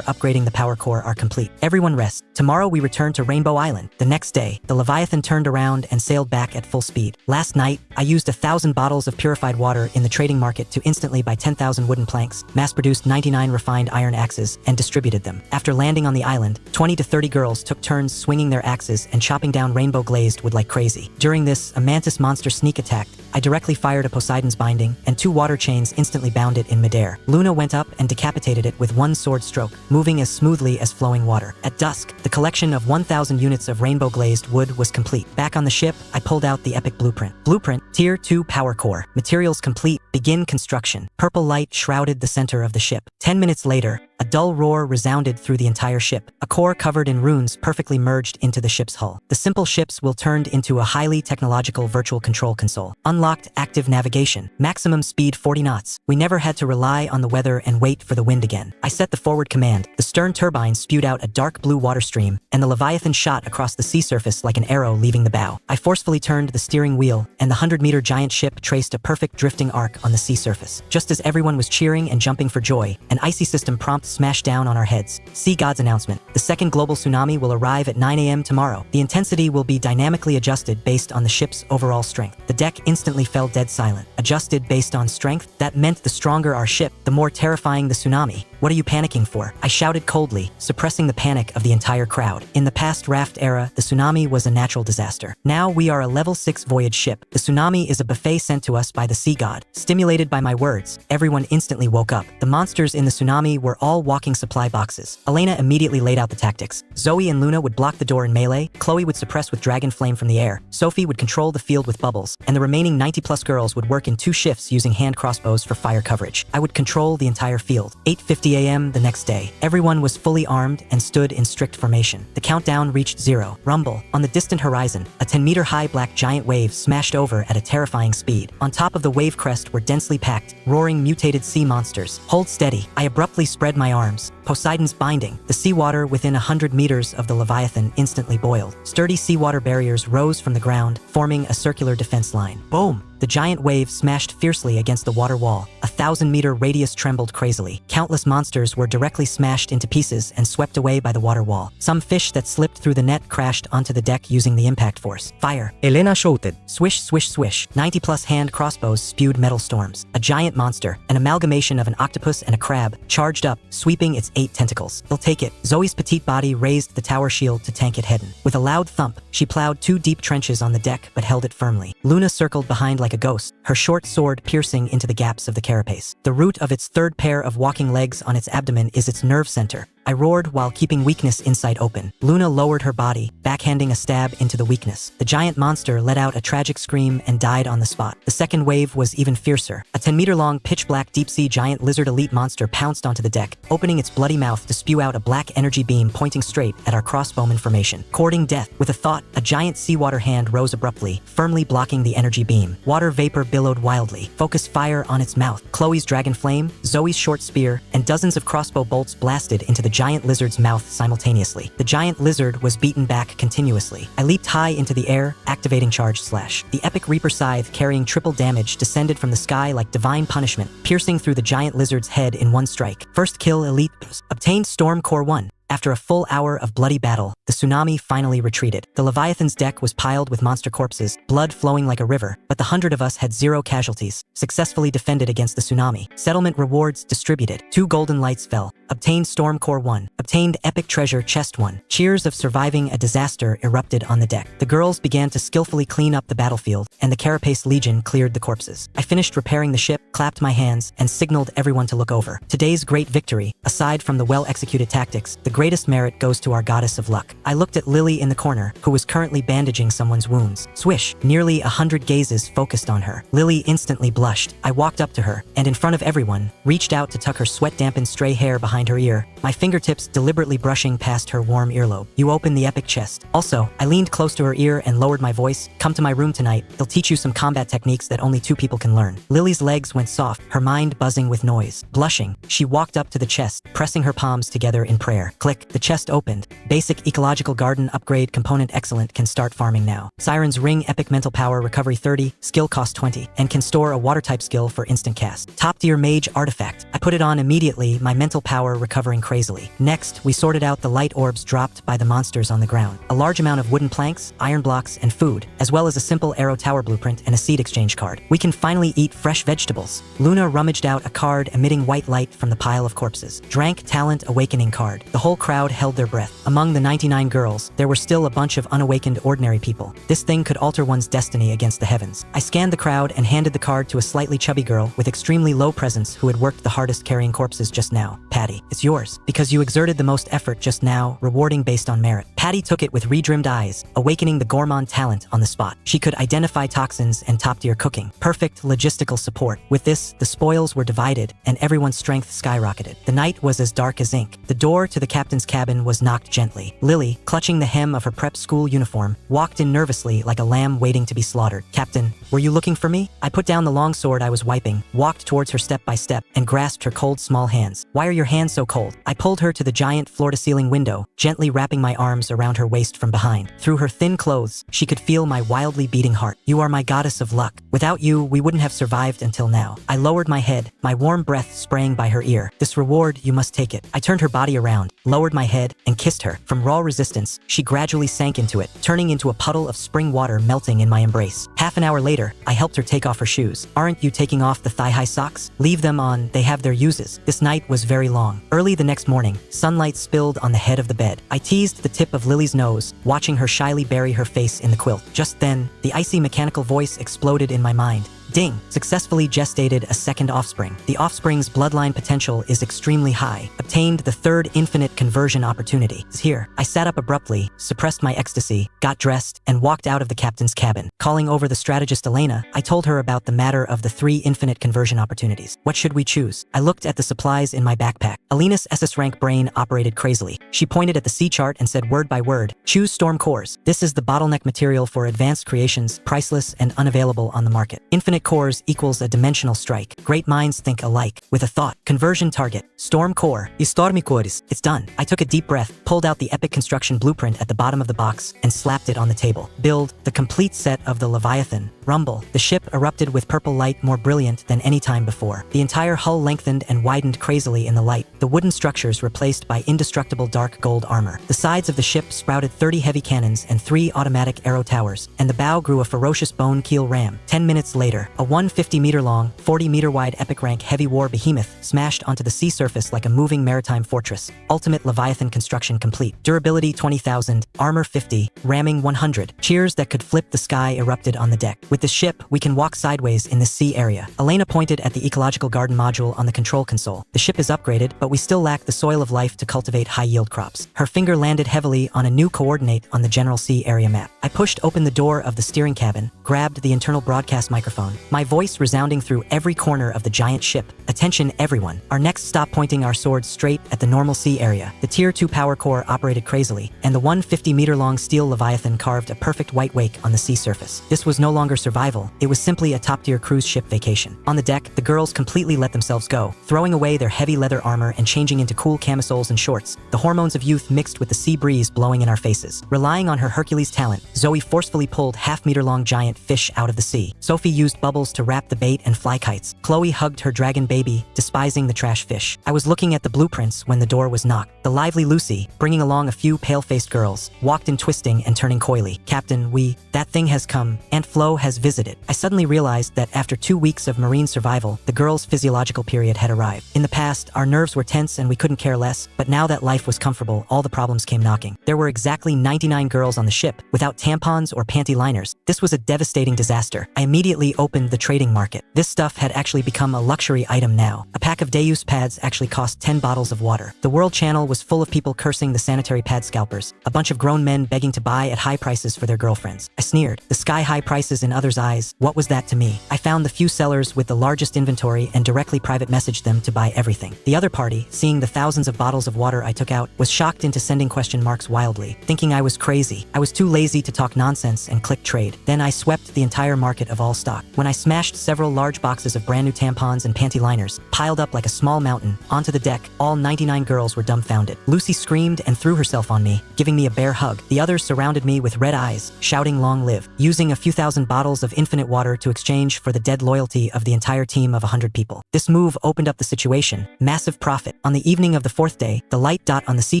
upgrading the power core are complete. Everyone rest. Tomorrow we return to Rainbow Island. The next day, the Leviathan turned around and sailed back at full speed. Last night, I used 1,000 bottles of purified water in the trading market to instantly buy 10,000 wooden planks, mass-produced 99 refined iron axes, and distributed them. After landing on the island, 20 to 30 girls took turns swinging their axes and chopping down rainbow glazed wood like crazy. During this, a mantis monster sneak attacked. I directly fired a Poseidon's binding, and 2 water chains instantly bound it in midair. Luna went up and decapitated it with 1 sword stroke, moving as smoothly as flowing water. At dusk, the collection of 1,000 units of rainbow glazed wood was complete. Back on the ship, I pulled out the epic blueprint. Blueprint, Tier 2 power core. Materials complete. Begin construction. Purple light shrouded the center of the ship. 10 minutes later, a dull roar resounded through the entire ship. A core covered in runes perfectly merged into the ship's hull. The simple ships will turned into a highly technological virtual control console. Unlocked active navigation. Maximum speed 40 knots. We never had to rely on the weather and wait for the wind again. I set the forward command. The stern turbine spewed out a dark blue water stream, and the Leviathan shot across the sea surface like an arrow leaving the bow. I forcefully turned the steering wheel, and the 100-meter giant ship traced a perfect drifting arc on the sea surface. Just as everyone was cheering and jumping for joy, an icy system prompt smashed down on our heads. Sea God's announcement. The second global tsunami will arrive at 9 a.m. tomorrow. The intensity will be dynamically adjusted based on the ship's overall strength. The deck instantly fell dead silent. Adjusted based on strength? That meant the stronger our ship, the more terrifying the tsunami. What are you panicking for? I shouted coldly, suppressing the panic of the entire crowd. In the past Raft era, the tsunami was a natural disaster. Now we are a level 6 voyage ship. The tsunami is a buffet sent to us by the sea god. Stimulated by my words, everyone instantly woke up. The monsters in the tsunami were all walking supply boxes. Elena immediately laid out the tactics. Zoe and Luna would block the door in melee, Chloe would suppress with dragon flame from the air, Sophie would control the field with bubbles, and the remaining 90+ girls would work in 2 shifts using hand crossbows for fire coverage. I would control the entire field. 8:50 a.m. the next day. Everyone was fully armed and stood in strict formation. The countdown reached 0. Rumble. On the distant horizon, a 10-meter-high black giant wave smashed over at a terrifying speed. On top of the wave crest were densely packed, roaring mutated sea monsters. Hold steady. I abruptly spread my arms. Poseidon's binding. The seawater within 100 meters of the Leviathan instantly boiled. Sturdy seawater barriers rose from the ground, forming a circular defense line. Boom! The The giant wave smashed fiercely against the water wall. A 1,000-meter radius trembled crazily. Countless monsters were directly smashed into pieces and swept away by the water wall. Some fish that slipped through the net crashed onto the deck using the impact force. Fire. Elena shouted. Swish, swish, swish. 90-plus hand crossbows spewed metal storms. A giant monster, an amalgamation of an octopus and a crab, charged up, sweeping its 8 tentacles. They'll take it. Zoe's petite body raised the tower shield to tank it head-on. With a loud thump, she plowed 2 deep trenches on the deck but held it firmly. Luna circled behind like a ghost, her short sword piercing into the gaps of the carapace. The root of its 3rd pair of walking legs on its abdomen is its nerve center. I roared while keeping weakness inside open. Luna lowered her body, backhanding a stab into the weakness. The giant monster let out a tragic scream and died on the spot. The second wave was even fiercer. A 10-meter-long, pitch-black deep-sea giant lizard elite monster pounced onto the deck, opening its bloody mouth to spew out a black energy beam pointing straight at our crossbowman formation. Courting death, with a thought, a giant seawater hand rose abruptly, firmly blocking the energy beam. Water vapor billowed wildly. Focus fire on its mouth. Chloe's dragon flame, Zoe's short spear, and dozens of crossbow bolts blasted into the giant lizard's mouth simultaneously. The giant lizard was beaten back continuously. I leaped high into the air, activating Charge Slash. The epic Reaper Scythe, carrying triple damage, descended from the sky like divine punishment, piercing through the giant lizard's head in one strike. First kill elite. Obtained Storm Core 1. After a full hour of bloody battle, the tsunami finally retreated. The Leviathan's deck was piled with monster corpses, blood flowing like a river, but the 100 of us had 0 casualties, successfully defended against the tsunami. Settlement rewards distributed. 2 golden lights fell. Obtained Storm Core 1. Obtained Epic Treasure Chest 1. Cheers of surviving a disaster erupted on the deck. The girls began to skillfully clean up the battlefield, and the Carapace Legion cleared the corpses. I finished repairing the ship, clapped my hands, and signaled everyone to look over. Today's great victory, aside from the well-executed tactics, the greatest merit goes to our goddess of luck. I looked at Lily in the corner, who was currently bandaging someone's wounds. Swish! Nearly 100 gazes focused on her. Lily instantly blushed. I walked up to her, and in front of everyone, reached out to tuck her sweat-dampened stray hair behind her ear, my fingertips deliberately brushing past her warm earlobe. You open the epic chest. Also, I leaned close to her ear and lowered my voice. Come to my room tonight. They'll teach you some combat techniques that only 2 people can learn. Lily's legs went soft, her mind buzzing with noise. Blushing, she walked up to the chest, pressing her palms together in prayer. Click. The chest opened. Basic ecological garden upgrade component excellent, can start farming now. Siren's Ring epic mental power recovery 30, skill cost 20, and can store a water type skill for instant cast. Top tier mage artifact. I put it on immediately, my mental power recovering crazily. Next, we sorted out the light orbs dropped by the monsters on the ground. A large amount of wooden planks, iron blocks, and food, as well as a simple arrow tower blueprint and a seed exchange card. We can finally eat fresh vegetables. Luna rummaged out a card emitting white light from the pile of corpses. Drank Talent Awakening card. The whole crowd held their breath. Among the 99 girls, there were still a bunch of unawakened ordinary people. This thing could alter one's destiny against the heavens. I scanned the crowd and handed the card to a slightly chubby girl with extremely low presence who had worked the hardest carrying corpses just now. Patty, it's yours, because you exerted the most effort just now, rewarding based on merit. Patty took it with redrimmed eyes, awakening the gourmand talent on the spot. She could identify toxins and top-tier cooking. Perfect logistical support. With this, the spoils were divided, and everyone's strength skyrocketed. The night was as dark as ink. The door to the captain's cabin was knocked gently. Lily, clutching the hem of her prep school uniform, walked in nervously like a lamb waiting to be slaughtered. Captain, were you looking for me? I put down the long sword I was wiping, walked towards her step by step, and grasped her cold, small hands. Why are your hands so cold? I pulled her to the giant floor-to-ceiling window, gently wrapping my arms around her waist from behind. Through her thin clothes, she could feel my wildly beating heart. You are my goddess of luck. Without you, we wouldn't have survived until now. I lowered my head, my warm breath spraying by her ear. This reward, you must take it. I turned her body around, lowered my head, and kissed her. From raw resistance, she gradually sank into it, turning into a puddle of spring water melting in my embrace. Half an hour later, I helped her take off her shoes. Aren't you taking off the thigh-high socks? Leave them on, they have their uses. This night was very long. Early the next morning, sunlight spilled on the head of the bed. I teased the tip of Lily's nose, watching her shyly bury her face in the quilt. Just then, the icy mechanical voice exploded in my mind. Ding! Successfully gestated a second offspring. The offspring's bloodline potential is extremely high. Obtained the 3rd infinite conversion opportunity. It's here. I sat up abruptly, suppressed my ecstasy, got dressed, and walked out of the captain's cabin. Calling over the strategist Elena, I told her about the matter of the 3 infinite conversion opportunities. What should we choose? I looked at the supplies in my backpack. Elena's SSS-Rank brain operated crazily. She pointed at the C chart and said word by word, choose storm cores. This is the bottleneck material for advanced creations, priceless and unavailable on the market. Infinite cores equals a dimensional strike. Great minds think alike. With a thought. Conversion target. Storm core. Stormy cores. It's done. I took a deep breath, pulled out the epic construction blueprint at the bottom of the box, and slapped it on the table. Build. The complete set of the Leviathan. Rumble. The ship erupted with purple light more brilliant than any time before. The entire hull lengthened and widened crazily in the light, the wooden structures replaced by indestructible dark gold armor. The sides of the ship sprouted 30 heavy cannons and 3 automatic arrow towers, and the bow grew a ferocious bone keel ram. 10 minutes later, a 150-meter-long, 40-meter-wide epic rank heavy war behemoth smashed onto the sea surface like a moving maritime fortress. Ultimate Leviathan construction complete. Durability 20,000, armor 50, ramming 100. Cheers that could flip the sky erupted on the deck. With the ship, we can walk sideways in this sea area. Elena pointed at the ecological garden module on the control console. The ship is upgraded, but we still lack the soil of life to cultivate high-yield crops. Her finger landed heavily on a new coordinate on the general sea area map. I pushed open the door of the steering cabin, grabbed the internal broadcast microphone, my voice resounding through every corner of the giant ship. Attention everyone. Our next stop, pointing our swords straight at the normal sea area. The Tier 2 power core operated crazily, and the 150-meter-long steel Leviathan carved a perfect white wake on the sea surface. This was no longer survival, it was simply a top-tier cruise ship vacation. On the deck, the girls completely let themselves go, throwing away their heavy leather armor and changing into cool camisoles and shorts, the hormones of youth mixed with the sea breeze blowing in our faces. Relying on her Hercules talent, Zoe forcefully pulled half-meter-long giant fish out of the sea. Sophie used bubbles to wrap the bait and fly kites. Chloe hugged her dragon baby, despising the trash fish. I was looking at the blueprints when the door was knocked. The lively Lucy, bringing along a few pale-faced girls, walked in, twisting and turning coyly. Captain, that thing has come. Aunt Flo has visited. I suddenly realized that after 2 weeks of marine survival, the girls' physiological period had arrived. In the past, our nerves were tense and we couldn't care less, but now that life was comfortable, all the problems came knocking. There were exactly 99 girls on the ship, without tampons or panty liners. This was a devastating disaster. I immediately opened the trading market. This stuff had actually become a luxury item now. A pack of day-use pads actually cost 10 bottles of water. The World Channel was full of people cursing the sanitary pad scalpers, a bunch of grown men begging to buy at high prices for their girlfriends. I sneered. The sky-high prices in others' eyes, what was that to me? I found the few sellers with the largest inventory and directly private messaged them to buy everything. The other party, seeing the thousands of bottles of water I took out, was shocked into sending question marks wildly, thinking I was crazy. I was too lazy to talk nonsense and click trade. Then I swept the entire market of all stock. When I smashed several large boxes of brand new tampons and panty liners, piled up like a small mountain, onto the deck, all 99 girls were dumbfounded. Lucy screamed and threw herself on me, giving me a bear hug. The others surrounded me with red eyes, shouting long live, using a few thousand bottles of infinite water to exchange for the dead loyalty of the entire team of 100 people. This move opened up the situation. Massive profit. On the evening of the 4th day, the light dot on the sea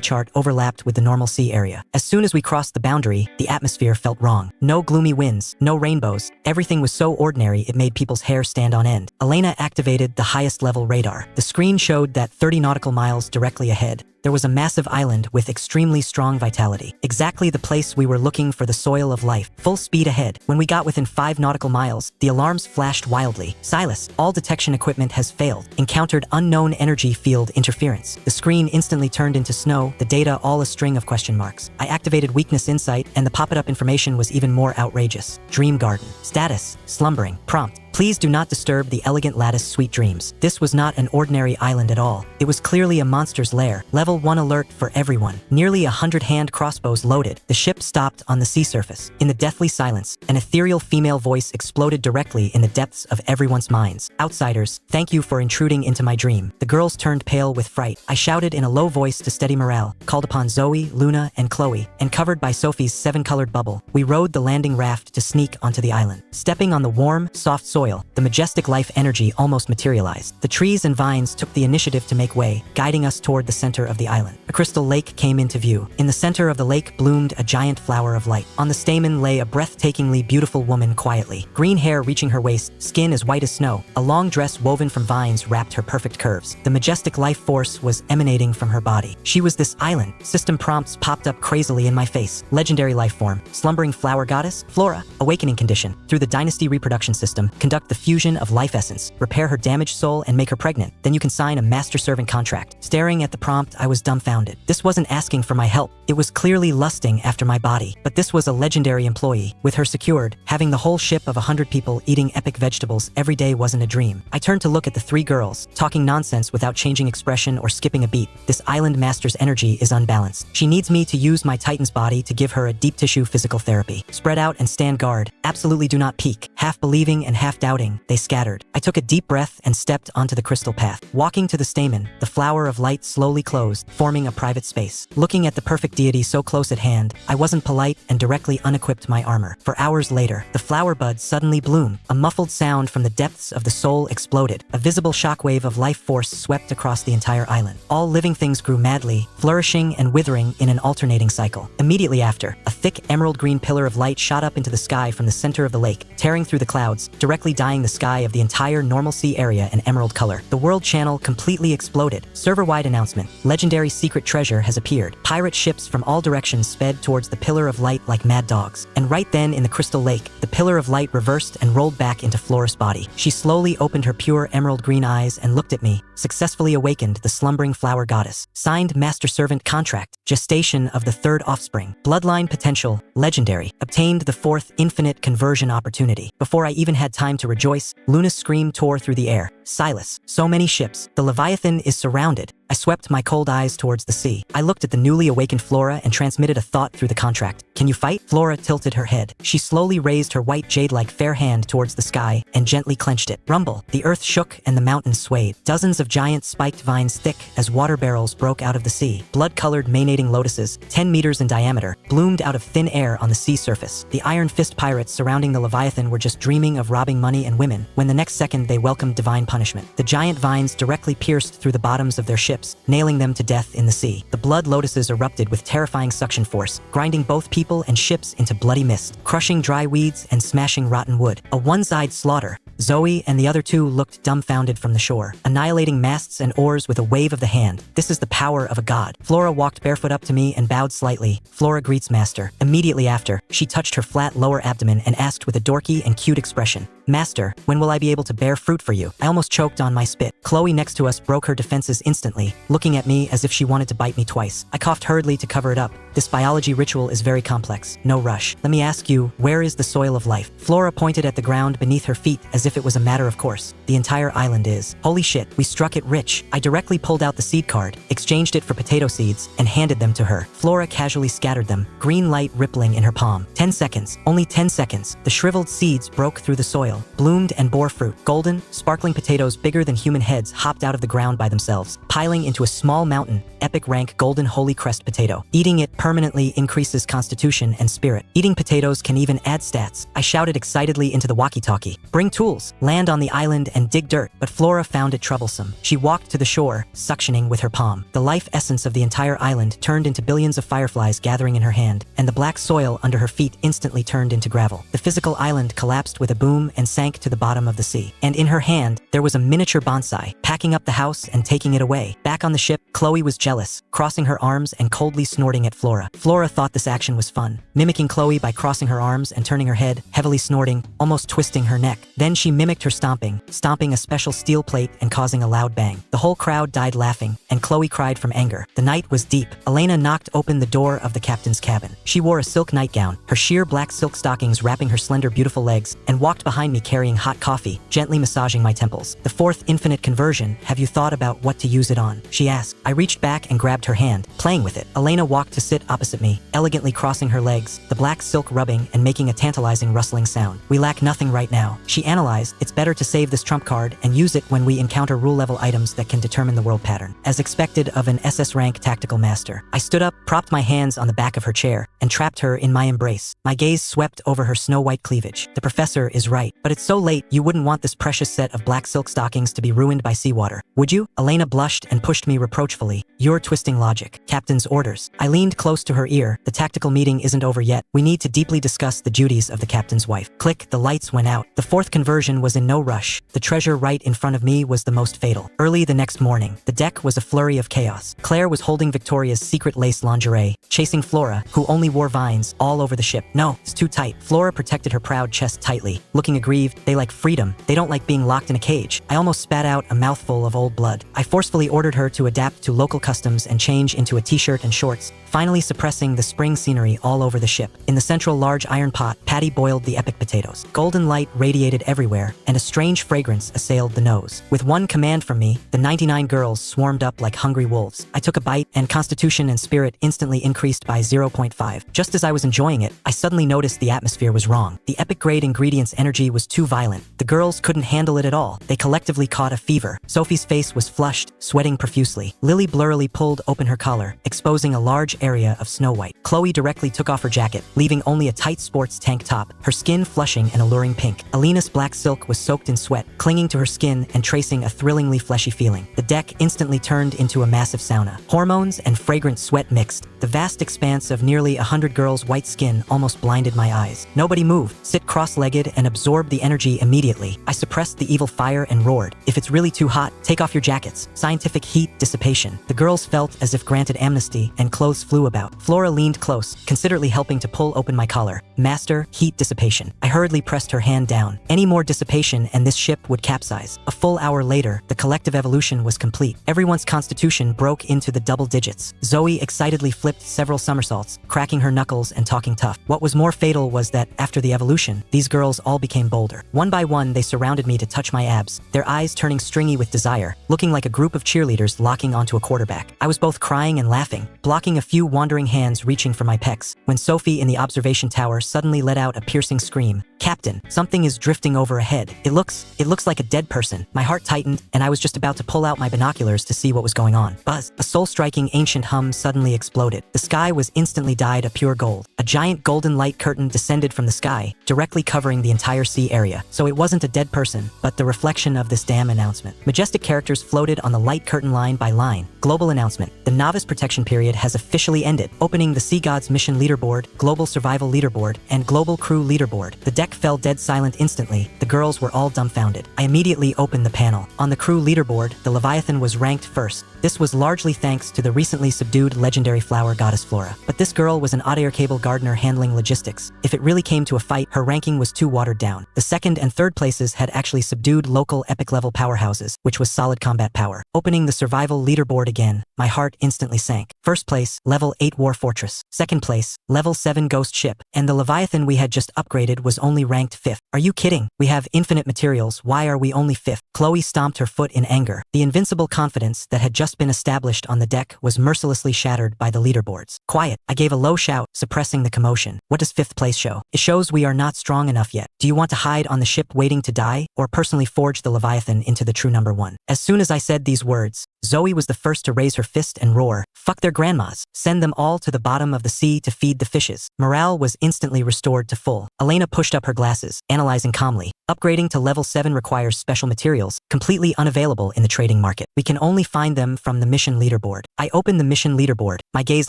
chart overlapped with the normal sea area. As soon as we crossed the boundary, the atmosphere felt wrong. No gloomy winds, no rainbows. Everything was so ordinary it made people's hair stand on end. Elena activated the highest level radar. The screen showed that 30 nautical miles directly ahead, there was a massive island with extremely strong vitality. Exactly the place we were looking for the soil of life. Full speed ahead. When we got within 5 nautical miles, the alarms flashed wildly. Silas, all detection equipment has failed. Encountered unknown energy field interference. The screen instantly turned into snow, the data all a string of question marks. I activated weakness insight, and the pop-it-up information was even more outrageous. Dream garden. Status, slumbering. Prompt. Please do not disturb the elegant lattice sweet dreams. This was not an ordinary island at all. It was clearly a monster's lair. Level 1 alert for everyone. Nearly 100 hand crossbows loaded. The ship stopped on the sea surface. In the deathly silence, an ethereal female voice exploded directly in the depths of everyone's minds. Outsiders, thank you for intruding into my dream. The girls turned pale with fright. I shouted in a low voice to steady morale, called upon Zoe, Luna, and Chloe, and covered by Sophie's 7-colored bubble, we rode the landing raft to sneak onto the island. Stepping on the warm, soft soil, the majestic life energy almost materialized. The trees and vines took the initiative to make way, guiding us toward the center of the island. A crystal lake came into view. In the center of the lake bloomed a giant flower of light. On the stamen lay a breathtakingly beautiful woman quietly. Green hair reaching her waist, skin as white as snow. A long dress woven from vines wrapped her perfect curves. The majestic life force was emanating from her body. She was this island. System prompts popped up crazily in my face. Legendary life form. Slumbering flower goddess. Flora. Awakening condition. Through the dynasty reproduction system, conduct the fusion of life essence, repair her damaged soul and make her pregnant. Then you can sign a master servant contract. Staring at the prompt, I was dumbfounded. This wasn't asking for my help. It was clearly lusting after my body. But this was a legendary employee. With her secured, having the whole ship of 100 people eating epic vegetables every day wasn't a dream. I turned to look at the 3 girls, talking nonsense without changing expression or skipping a beat. This island master's energy is unbalanced. She needs me to use my Titan's body to give her a deep tissue physical therapy. Spread out and stand guard. Absolutely do not peek. Half believing and half doubting, they scattered. I took a deep breath and stepped onto the crystal path. Walking to the stamen, the flower of light slowly closed, forming a private space. Looking at the perfect deity so close at hand, I wasn't polite and directly unequipped my armor. For hours later, the flower bud suddenly bloomed. A muffled sound from the depths of the soul exploded. A visible shockwave of life force swept across the entire island. All living things grew madly, flourishing and withering in an alternating cycle. Immediately after, a thick emerald green pillar of light shot up into the sky from the center of the lake, tearing through the clouds, directly dyeing the sky of the entire normal sea area an emerald color. The world channel completely exploded. Server-wide announcement: legendary secret treasure has appeared. Pirate ships from all directions sped towards the pillar of light like mad dogs. And right then in the crystal lake, the pillar of light reversed and rolled back into Flora's body. She slowly opened her pure emerald green eyes and looked at me, successfully awakened the slumbering flower goddess. Signed master servant contract. Gestation of the third offspring. Bloodline potential, legendary. Obtained the fourth infinite conversion opportunity. Before I even had time to rejoice, Luna's scream tore through the air. Silas. So many ships. The Leviathan is surrounded. I swept my cold eyes towards the sea. I looked at the newly awakened Flora and transmitted a thought through the contract. Can you fight? Flora tilted her head. She slowly raised her white jade-like fair hand towards the sky and gently clenched it. Rumble. The earth shook and the mountains swayed. Dozens of giant spiked vines thick as water barrels broke out of the sea. Blood-colored manating lotuses, 10 meters in diameter, bloomed out of thin air on the sea surface. The Iron Fist pirates surrounding the Leviathan were just dreaming of robbing money and women, when the next second they welcomed divine punishment. The giant vines directly pierced through the bottoms of their ships, nailing them to death in the sea. The blood lotuses erupted with terrifying suction force, grinding both people and ships into bloody mist, crushing dry weeds and smashing rotten wood. A one-sided slaughter. Zoe and the other two looked dumbfounded from the shore, annihilating masts and oars with a wave of the hand. This is the power of a god. Flora walked barefoot up to me and bowed slightly. Flora greets master. Immediately after, she touched her flat lower abdomen and asked with a dorky and cute expression, "Master, when will I be able to bear fruit for you?" I almost choked on my spit. Chloe next to us broke her defenses instantly, looking at me as if she wanted to bite me twice. I coughed hurriedly to cover it up. This biology ritual is very complex. No rush. Let me ask you, where is the soil of life? Flora pointed at the ground beneath her feet as if it was a matter of course. The entire island is. Holy shit, we struck it rich. I directly pulled out the seed card, exchanged it for potato seeds, and handed them to her. Flora casually scattered them, green light rippling in her palm. 10 seconds. Only 10 seconds. The shriveled seeds broke through the soil, bloomed and bore fruit. Golden, sparkling potatoes bigger than human heads hopped out of the ground by themselves, piling into a small mountain. Epic rank golden holy crest potato. Eating it permanently increases constitution and spirit. Eating potatoes can even add stats. I shouted excitedly into the walkie-talkie. Bring tools, land on the island and dig dirt, but Flora found it troublesome. She walked to the shore, suctioning with her palm. The life essence of the entire island turned into billions of fireflies gathering in her hand, and the black soil under her feet instantly turned into gravel. The physical island collapsed with a boom and sank to the bottom of the sea. And in her hand, there was a miniature bonsai, packing up the house and taking it away. Back on the ship, Chloe was jealous, crossing her arms and coldly snorting at Flora. Flora thought this action was fun, mimicking Chloe by crossing her arms and turning her head, heavily snorting, almost twisting her neck. Then she mimicked her stomping a special steel plate and causing a loud bang. The whole crowd died laughing, and Chloe cried from anger. The night was deep. Elena knocked open the door of the captain's cabin. She wore a silk nightgown, her sheer black silk stockings wrapping her slender beautiful legs, and walked behind me carrying hot coffee, gently massaging my temples. "The fourth infinite conversion, have you thought about what to use it on?" she asked. I reached back and grabbed her hand, playing with it. Elena walked to sit opposite me, elegantly crossing her legs, the black silk rubbing and making a tantalizing rustling sound. "We lack nothing right now," she analyzed. "It's better to save this trump card and use it when we encounter rule-level items that can determine the world pattern." As expected of an SS-Rank tactical master, I stood up, propped my hands on the back of her chair, and trapped her in my embrace. My gaze swept over her snow-white cleavage. "The professor is right, but it's so late, you wouldn't want this precious set of black silk stockings to be ruined by seawater, would you?" Elena blushed and pushed me reproachfully. "You're twisting logic. Captain's orders." I leaned close to her ear. "The tactical meeting isn't over yet. We need to deeply discuss the duties of the captain's wife." Click, the lights went out. The fourth conversion was in no rush. The treasure right in front of me was the most fatal. Early the next morning, the deck was a flurry of chaos. Claire was holding Victoria's secret lace lingerie, chasing Flora, who only wore vines, all over the ship. "No, it's too tight." Flora protected her proud chest tightly, looking aggrieved. "They like freedom. They don't like being locked in a cage." I almost spat out a mouthful of old blood. I forcefully ordered her to adapt to local customs customs and change into a t-shirt and shorts, finally suppressing the spring scenery all over the ship. In the central large iron pot, Patty boiled the epic potatoes. Golden light radiated everywhere, and a strange fragrance assailed the nose. With one command from me, the 99 girls swarmed up like hungry wolves. I took a bite, and constitution and spirit instantly increased by 0.5. Just as I was enjoying it, I suddenly noticed the atmosphere was wrong. The epic-grade ingredient's energy was too violent. The girls couldn't handle it at all. They collectively caught a fever. Sophie's face was flushed, sweating profusely. Lily blurrily pulled open her collar, exposing a large area of snow white. Chloe directly took off her jacket, leaving only a tight sports tank top, her skin flushing an alluring pink. Alina's black silk was soaked in sweat, clinging to her skin and tracing a thrillingly fleshy feeling. The deck instantly turned into a massive sauna. Hormones and fragrant sweat mixed. The vast expanse of nearly 100 girls' white skin almost blinded my eyes. Nobody move, sit cross-legged and absorb the energy immediately. I suppressed the evil fire and roared. If it's really too hot, take off your jackets. Scientific heat dissipation. The girls felt as if granted amnesty, and clothes flew about. Flora leaned close, considerately helping to pull open my collar. Master, heat dissipation. I hurriedly pressed her hand down. Any more dissipation and this ship would capsize. A full hour later, the collective evolution was complete. Everyone's constitution broke into the double digits. Zoe excitedly flipped several somersaults, cracking her knuckles and talking tough. What was more fatal was that, after the evolution, these girls all became bolder. One by one, they surrounded me to touch my abs, their eyes turning stringy with desire, looking like a group of cheerleaders locking onto a quarterback. I was both crying and laughing, blocking a few wandering hands reaching for my pecs, when Sophie in the observation tower suddenly let out a piercing scream. Captain, something is drifting over ahead. It looks like a dead person. My heart tightened, and I was just about to pull out my binoculars to see what was going on. Buzz! A soul-striking ancient hum suddenly exploded. The sky was instantly dyed a pure gold. A giant golden light curtain descended from the sky, directly covering the entire sea area. So it wasn't a dead person, but the reflection of this damn announcement. Majestic characters floated on the light curtain line by line. Global announcement. The novice protection period has officially ended, opening the Sea Gods Mission Leaderboard, Global Survival Leaderboard, and Global Crew Leaderboard. The deck fell dead silent instantly. The girls were all dumbfounded. I immediately opened the panel. On the crew leaderboard, the Leviathan was ranked first. This was largely thanks to the recently subdued legendary flower goddess Flora. But this girl was an odd-air cable gardener handling logistics. If it really came to a fight, her ranking was too watered down. The second and third places had actually subdued local epic-level powerhouses, which was solid combat power. Opening the survival leaderboard again, my heart instantly sank. First place, level 8 War Fortress. Second place, level 7 Ghost Ship. And the Leviathan we had just upgraded was only ranked 5th. Are you kidding? We have infinite materials, why are we only 5th? Chloe stomped her foot in anger. The invincible confidence that had just been established on the deck was mercilessly shattered by the leaderboards. Quiet, I gave a low shout, suppressing the commotion. What does 5th place show? It shows we are not strong enough yet. Do you want to hide on the ship waiting to die, or personally forge the Leviathan into the true number 1? As soon as I said these words, Zoe was the first to raise her fist and roar, "Fuck their grandmas. Send them all to the bottom of the sea to feed the fishes." Morale was instantly restored to full. Elena pushed up her glasses, analyzing calmly. Upgrading to level 7 requires special materials, completely unavailable in the trading market. We can only find them from the mission leaderboard. I opened the mission leaderboard, my gaze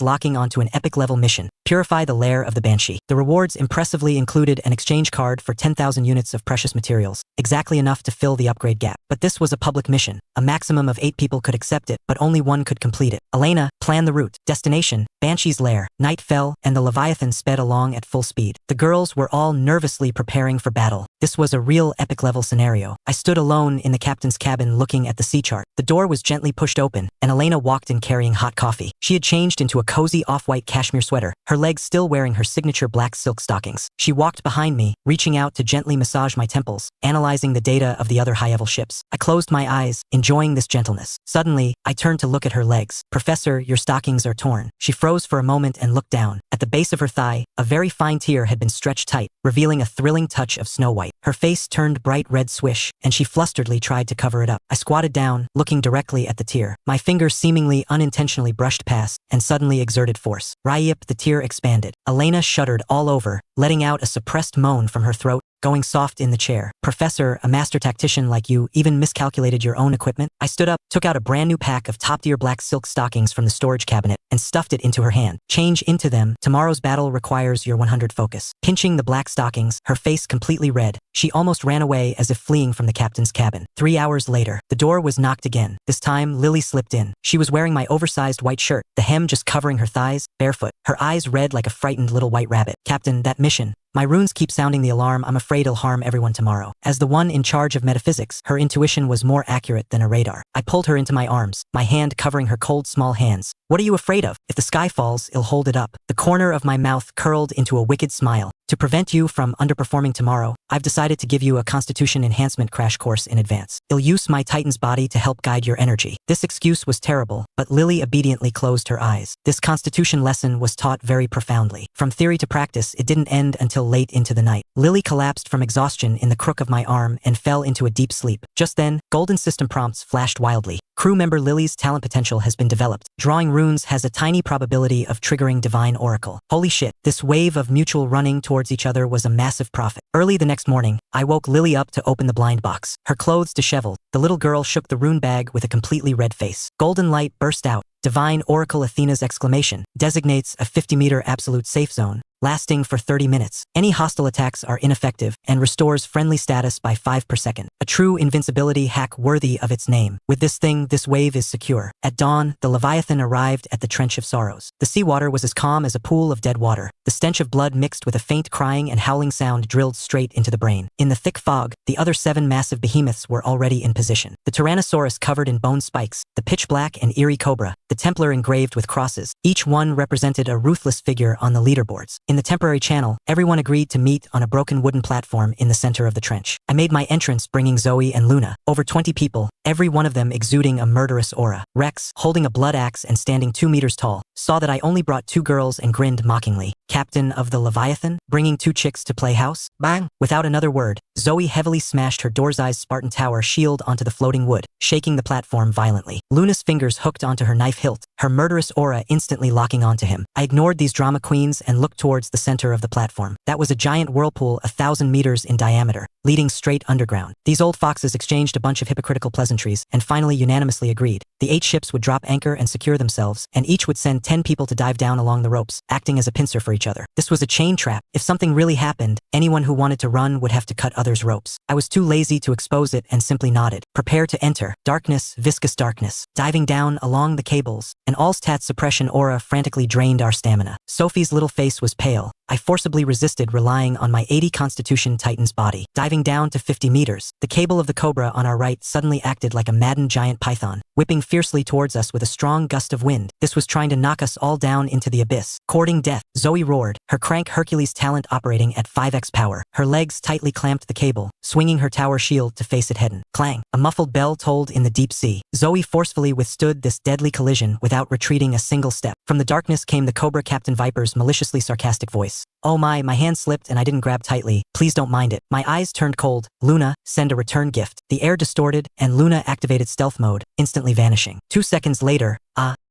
locking onto an epic level mission. Purify the lair of the Banshee. The rewards impressively included an exchange card for 10,000 units of precious materials, exactly enough to fill the upgrade gap. But this was a public mission. A maximum of 8 people could accept it, but only one could complete it. Elena, plan the route. Destination, Banshee's lair. Night fell, and the Leviathan sped along at full speed. The girls were all nervously preparing for battle. This was a real epic level scenario. I stood alone in the captain's cabin looking at the sea chart. The door was gently pushed open, and Elena walked in carrying hot coffee. She had changed into a cozy off-white cashmere sweater, her legs still wearing her signature black silk stockings. She walked behind me, reaching out to gently massage my temples, analyzing the data of the other high-level ships. I closed my eyes, enjoying this gentleness. Suddenly, I turned to look at her legs. "Professor, your stockings are torn." She froze for a moment and looked down. At the base of her thigh, a very fine tear had been stretched tight, revealing a thrilling touch of snow white. Her face turned bright red swish, and she flusteredly tried to cover it up. I squatted down, looking directly at the tear. My finger seemingly unintentionally brushed past, and suddenly exerted force. Ryip, the tear expanded. Elena shuddered all over, letting out a suppressed moan from her throat, going soft in the chair. "Professor, a master tactician like you even miscalculated your own equipment?" I stood up, took out a brand new pack of top-tier black silk stockings from the storage cabinet, and stuffed it into her hand. "Change into them. Tomorrow's battle requires your 100 focus." Pinching the black stockings, her face completely red, she almost ran away as if fleeing from the captain's cabin. 3 hours later, the door was knocked again. This time, Lily slipped in. She was wearing my oversized white shirt, the hem just covering her thighs, barefoot, her eyes red like a frightened little white rabbit. "Captain, that mission." "My runes keep sounding the alarm. I'm afraid afraid it'll harm everyone tomorrow. As the one in charge of metaphysics, her intuition was more accurate than a radar. I pulled her into my arms, my hand covering her cold small hands. What are you afraid of? If the sky falls, it'll hold it up. The corner of my mouth curled into a wicked smile. To prevent you from underperforming tomorrow, I've decided to give you a constitution enhancement crash course in advance. You'll use my Titan's body to help guide your energy. This excuse was terrible, but Lily obediently closed her eyes. This constitution lesson was taught very profoundly. From theory to practice, it didn't end until late into the night. Lily collapsed from exhaustion in the crook of my arm and fell into a deep sleep. Just then, golden system prompts flashed wildly. Crew member Lily's talent potential has been developed. Drawing runes has a tiny probability of triggering divine oracle. Holy shit, this wave of mutual running towards each other was a massive profit. Early the next morning, I woke Lily up to open the blind box. Her clothes disheveled, the little girl shook the rune bag with a completely red face. Golden light burst out. Divine Oracle Athena's exclamation designates a 50-meter absolute safe zone, lasting for 30 minutes. Any hostile attacks are ineffective and restores friendly status by 5 per second. A true invincibility hack worthy of its name. With this thing, this wave is secure. At dawn, the Leviathan arrived at the Trench of Sorrows. The seawater was as calm as a pool of dead water. The stench of blood mixed with a faint crying and howling sound drilled straight into the brain. In the thick fog, the other 7 massive behemoths were already in position. The Tyrannosaurus covered in bone spikes, the pitch-black and eerie cobra, the Templar engraved with crosses. Each one represented a ruthless figure on the leaderboards. In the temporary channel, everyone agreed to meet on a broken wooden platform in the center of the trench. I made my entrance bringing Zoe and Luna. Over 20 people, every one of them exuding a murderous aura. Rex, holding a blood axe and standing 2 meters tall, saw that I only brought 2 girls and grinned mockingly. Captain of the Leviathan, bringing 2 chicks to play house? Bang! Without another word, Zoe heavily smashed her door-sized Spartan tower shield onto the floating wood, shaking the platform violently. Luna's fingers hooked onto her knife hilt, her murderous aura instantly locking onto him. I ignored these drama queens and looked towards the center of the platform. That was a giant whirlpool 1,000 meters in diameter, leading straight underground. These old foxes exchanged a bunch of hypocritical pleasantries and finally unanimously agreed. The 8 ships would drop anchor and secure themselves, and each would send 10 people to dive down along the ropes, acting as a pincer for each other. This was a chain trap. If something really happened, anyone who wanted to run would have to cut others' ropes. I was too lazy to expose it and simply nodded. Prepare to enter. Darkness, viscous darkness. Diving down along the cables, an all-stat suppression aura frantically drained our stamina. Sophie's little face was pale. I forcibly resisted relying on my 80 Constitution Titan's body. Diving down to 50 meters, the cable of the Cobra on our right suddenly acted like a maddened giant python, whipping fiercely towards us with a strong gust of wind. This was trying to knock us all down into the abyss. Courting death, Zoe roared, her crank Hercules talent operating at 5x power. Her legs tightly clamped the cable, swinging her tower shield to face it head-on. Clang! A muffled bell tolled in the deep sea. Zoe forcefully withstood this deadly collision without retreating a single step. From the darkness came the Cobra Captain Viper's maliciously sarcastic voice. Oh my hand slipped and I didn't grab tightly. Please don't mind it. My eyes turned cold. Luna, send a return gift. The air distorted and Luna activated stealth mode, instantly vanishing. 2 seconds later,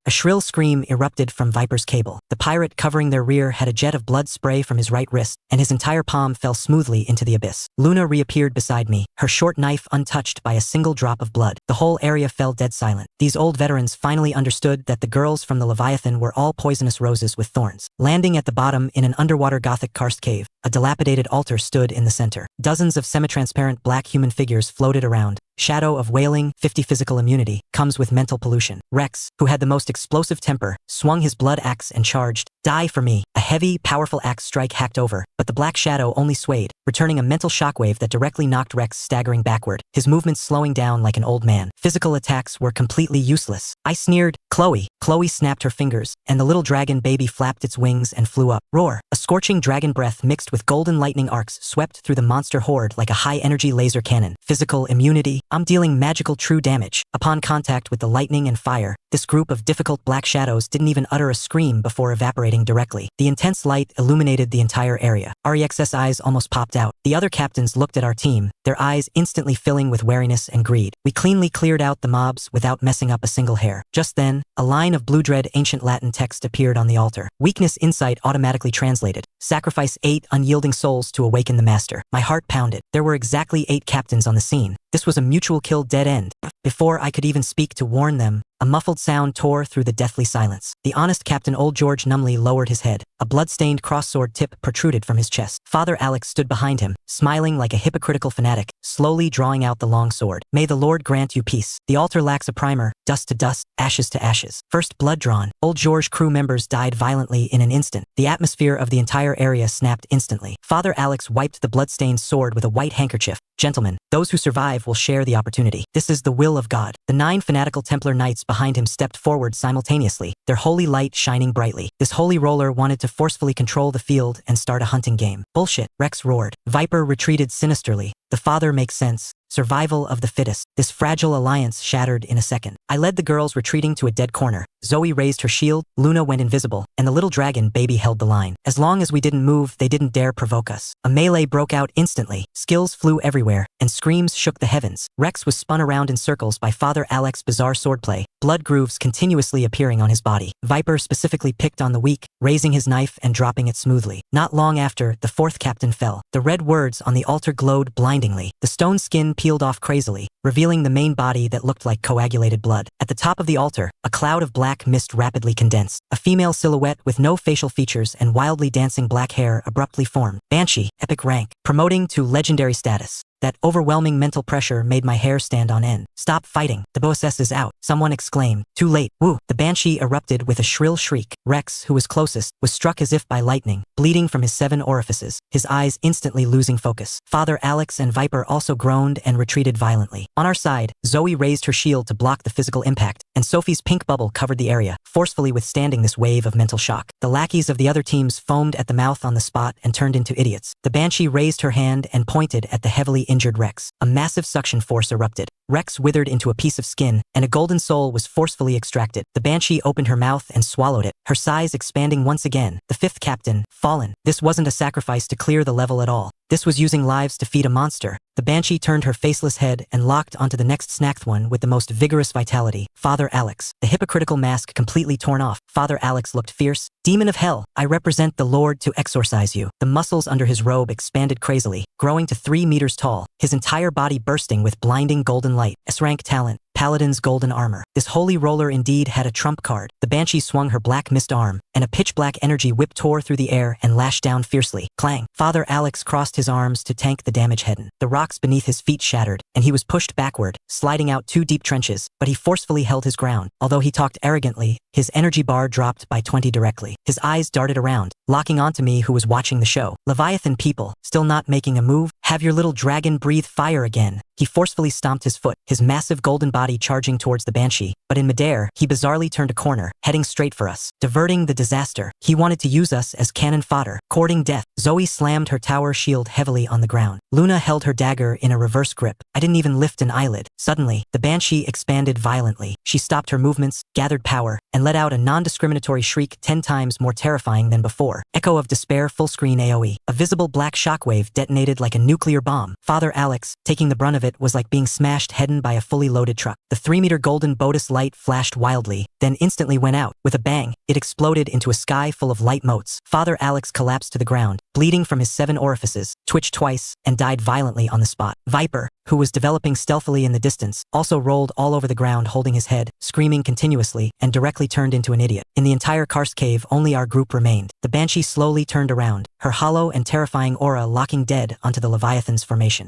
a shrill scream erupted from Viper's cable. The pirate covering their rear had a jet of blood spray from his right wrist, and his entire palm fell smoothly into the abyss. Luna reappeared beside me, her short knife untouched by a single drop of blood. The whole area fell dead silent. These old veterans finally understood that the girls from the Leviathan were all poisonous roses with thorns. Landing at the bottom in an underwater Gothic karst cave, a dilapidated altar stood in the center. Dozens of semi-transparent black human figures floated around. Shadow of wailing, 50 physical immunity, comes with mental pollution. Rex, who had the most explosive temper, swung his blood axe and charged. Die for me. A heavy, powerful axe strike hacked over, but the black shadow only swayed, returning a mental shockwave that directly knocked Rex staggering backward, his movements slowing down like an old man. Physical attacks were completely useless. I sneered, Chloe. Chloe snapped her fingers, and the little dragon baby flapped its wings and flew up. Roar. A scorching dragon breath mixed with golden lightning arcs swept through the monster horde like a high-energy laser cannon. Physical immunity. I'm dealing magical true damage. Upon contact with the lightning and fire, this group of difficult black shadows didn't even utter a scream before evaporating directly. The intense light illuminated the entire area. REX's eyes almost popped out. The other captains looked at our team, their eyes instantly filling with wariness and greed. We cleanly cleared out the mobs without messing up a single hair. Just then, a line of blue dread ancient Latin text appeared on the altar. Weakness insight automatically translated. Sacrifice 8 unyielding souls to awaken the master. My heart pounded. There were exactly 8 captains on the scene. This was a mutual kill dead end. Before I could even speak to warn them, a A muffled sound tore through the deathly silence. The honest Captain Old George numbly lowered his head. A blood-stained cross-sword tip protruded from his chest. Father Alex stood behind him, smiling like a hypocritical fanatic, slowly drawing out the long sword. May the Lord grant you peace. The altar lacks a primer, dust to dust, ashes to ashes. First blood drawn. Old George crew members died violently in an instant. The atmosphere of the entire area snapped instantly. Father Alex wiped the blood-stained sword with a white handkerchief. Gentlemen, those who survive will share the opportunity. This is the will of God. The 9 fanatical Templar knights behind him stepped forward simultaneously, their holy light shining brightly. This holy roller wanted to forcefully control the field and start a hunting game. Bullshit, Rex roared. Viper retreated sinisterly. The father makes sense. Survival of the fittest. This fragile alliance shattered in a second. I led the girls retreating to a dead corner. Zoe raised her shield, Luna went invisible, and the little dragon baby held the line. As long as we didn't move, they didn't dare provoke us. A melee broke out instantly. Skills flew everywhere, and screams shook the heavens. Rex was spun around in circles by Father Alex's bizarre swordplay, blood grooves continuously appearing on his body. Viper specifically picked on the weak, raising his knife and dropping it smoothly. Not long after, the 4th captain fell. The red words on the altar glowed blindingly. The stone skin peeled off crazily, revealing the main body that looked like coagulated blood. At the top of the altar, a cloud of black mist rapidly condensed. A female silhouette with no facial features and wildly dancing black hair abruptly formed. Banshee, epic rank, promoting to legendary status. That overwhelming mental pressure made my hair stand on end. Stop fighting, the SSS is out, someone exclaimed. Too late. Woo! The Banshee erupted with a shrill shriek. Rex, who was closest, was struck as if by lightning, bleeding from his 7 orifices, his eyes instantly losing focus. Father Alex and Viper also groaned and retreated violently. On our side, Zoe raised her shield to block the physical impact, and Sophie's pink bubble covered the area, forcefully withstanding this wave of mental shock. The lackeys of the other teams foamed at the mouth on the spot and turned into idiots. The Banshee raised her hand and pointed at the heavily injured Rex. A massive suction force erupted. Rex withered into a piece of skin, and a golden soul was forcefully extracted. The Banshee opened her mouth and swallowed it, her size expanding once again. The 5th captain, fallen. This wasn't a sacrifice to clear the level at all. This was using lives to feed a monster. The Banshee turned her faceless head and locked onto the next snacked one with the most vigorous vitality. Father Alex. The hypocritical mask completely torn off. Father Alex looked fierce. Demon of hell, I represent the Lord to exorcise you. The muscles under his robe expanded crazily, growing to 3 meters tall, his entire body bursting with blinding golden light. S-rank talent. Paladin's golden armor. This holy roller indeed had a trump card. The Banshee swung her black mist arm, and a pitch-black energy whip tore through the air and lashed down fiercely. Clang. Father Alex crossed his arms to tank the damage hidden. The rocks beneath his feet shattered, and he was pushed backward, sliding out 2 deep trenches, but he forcefully held his ground. Although he talked arrogantly, his energy bar dropped by 20 directly. His eyes darted around, locking onto me who was watching the show. Leviathan people, still not making a move? Have your little dragon breathe fire again. He forcefully stomped his foot, his massive golden body charging towards the Banshee, but in midair, he bizarrely turned a corner, heading straight for us, diverting the disaster. He wanted to use us as cannon fodder, courting death. Zoe slammed her tower shield heavily on the ground. Luna held her dagger in a reverse grip. I didn't even lift an eyelid. Suddenly, the Banshee expanded violently. She stopped her movements, gathered power, and let out a non-discriminatory shriek 10 times more terrifying than before. Echo of despair full-screen AoE. A visible black shockwave detonated like a nuclear bomb. Father Alex, taking the brunt of it, was like being smashed head-on by a fully loaded truck. The 3-meter golden Bodis light flashed wildly, then instantly went out. With a bang, it exploded into a sky full of light motes. Father Alex collapsed to the ground, bleeding from his 7 orifices, twitched twice, and died violently on the spot. Viper, who was developing stealthily in the distance, also rolled all over the ground holding his head, screaming continuously, and directly turned into an idiot. In the entire karst cave, only our group remained. The Banshee slowly turned around, her hollow and terrifying aura locking dead onto the Leviathan's formation.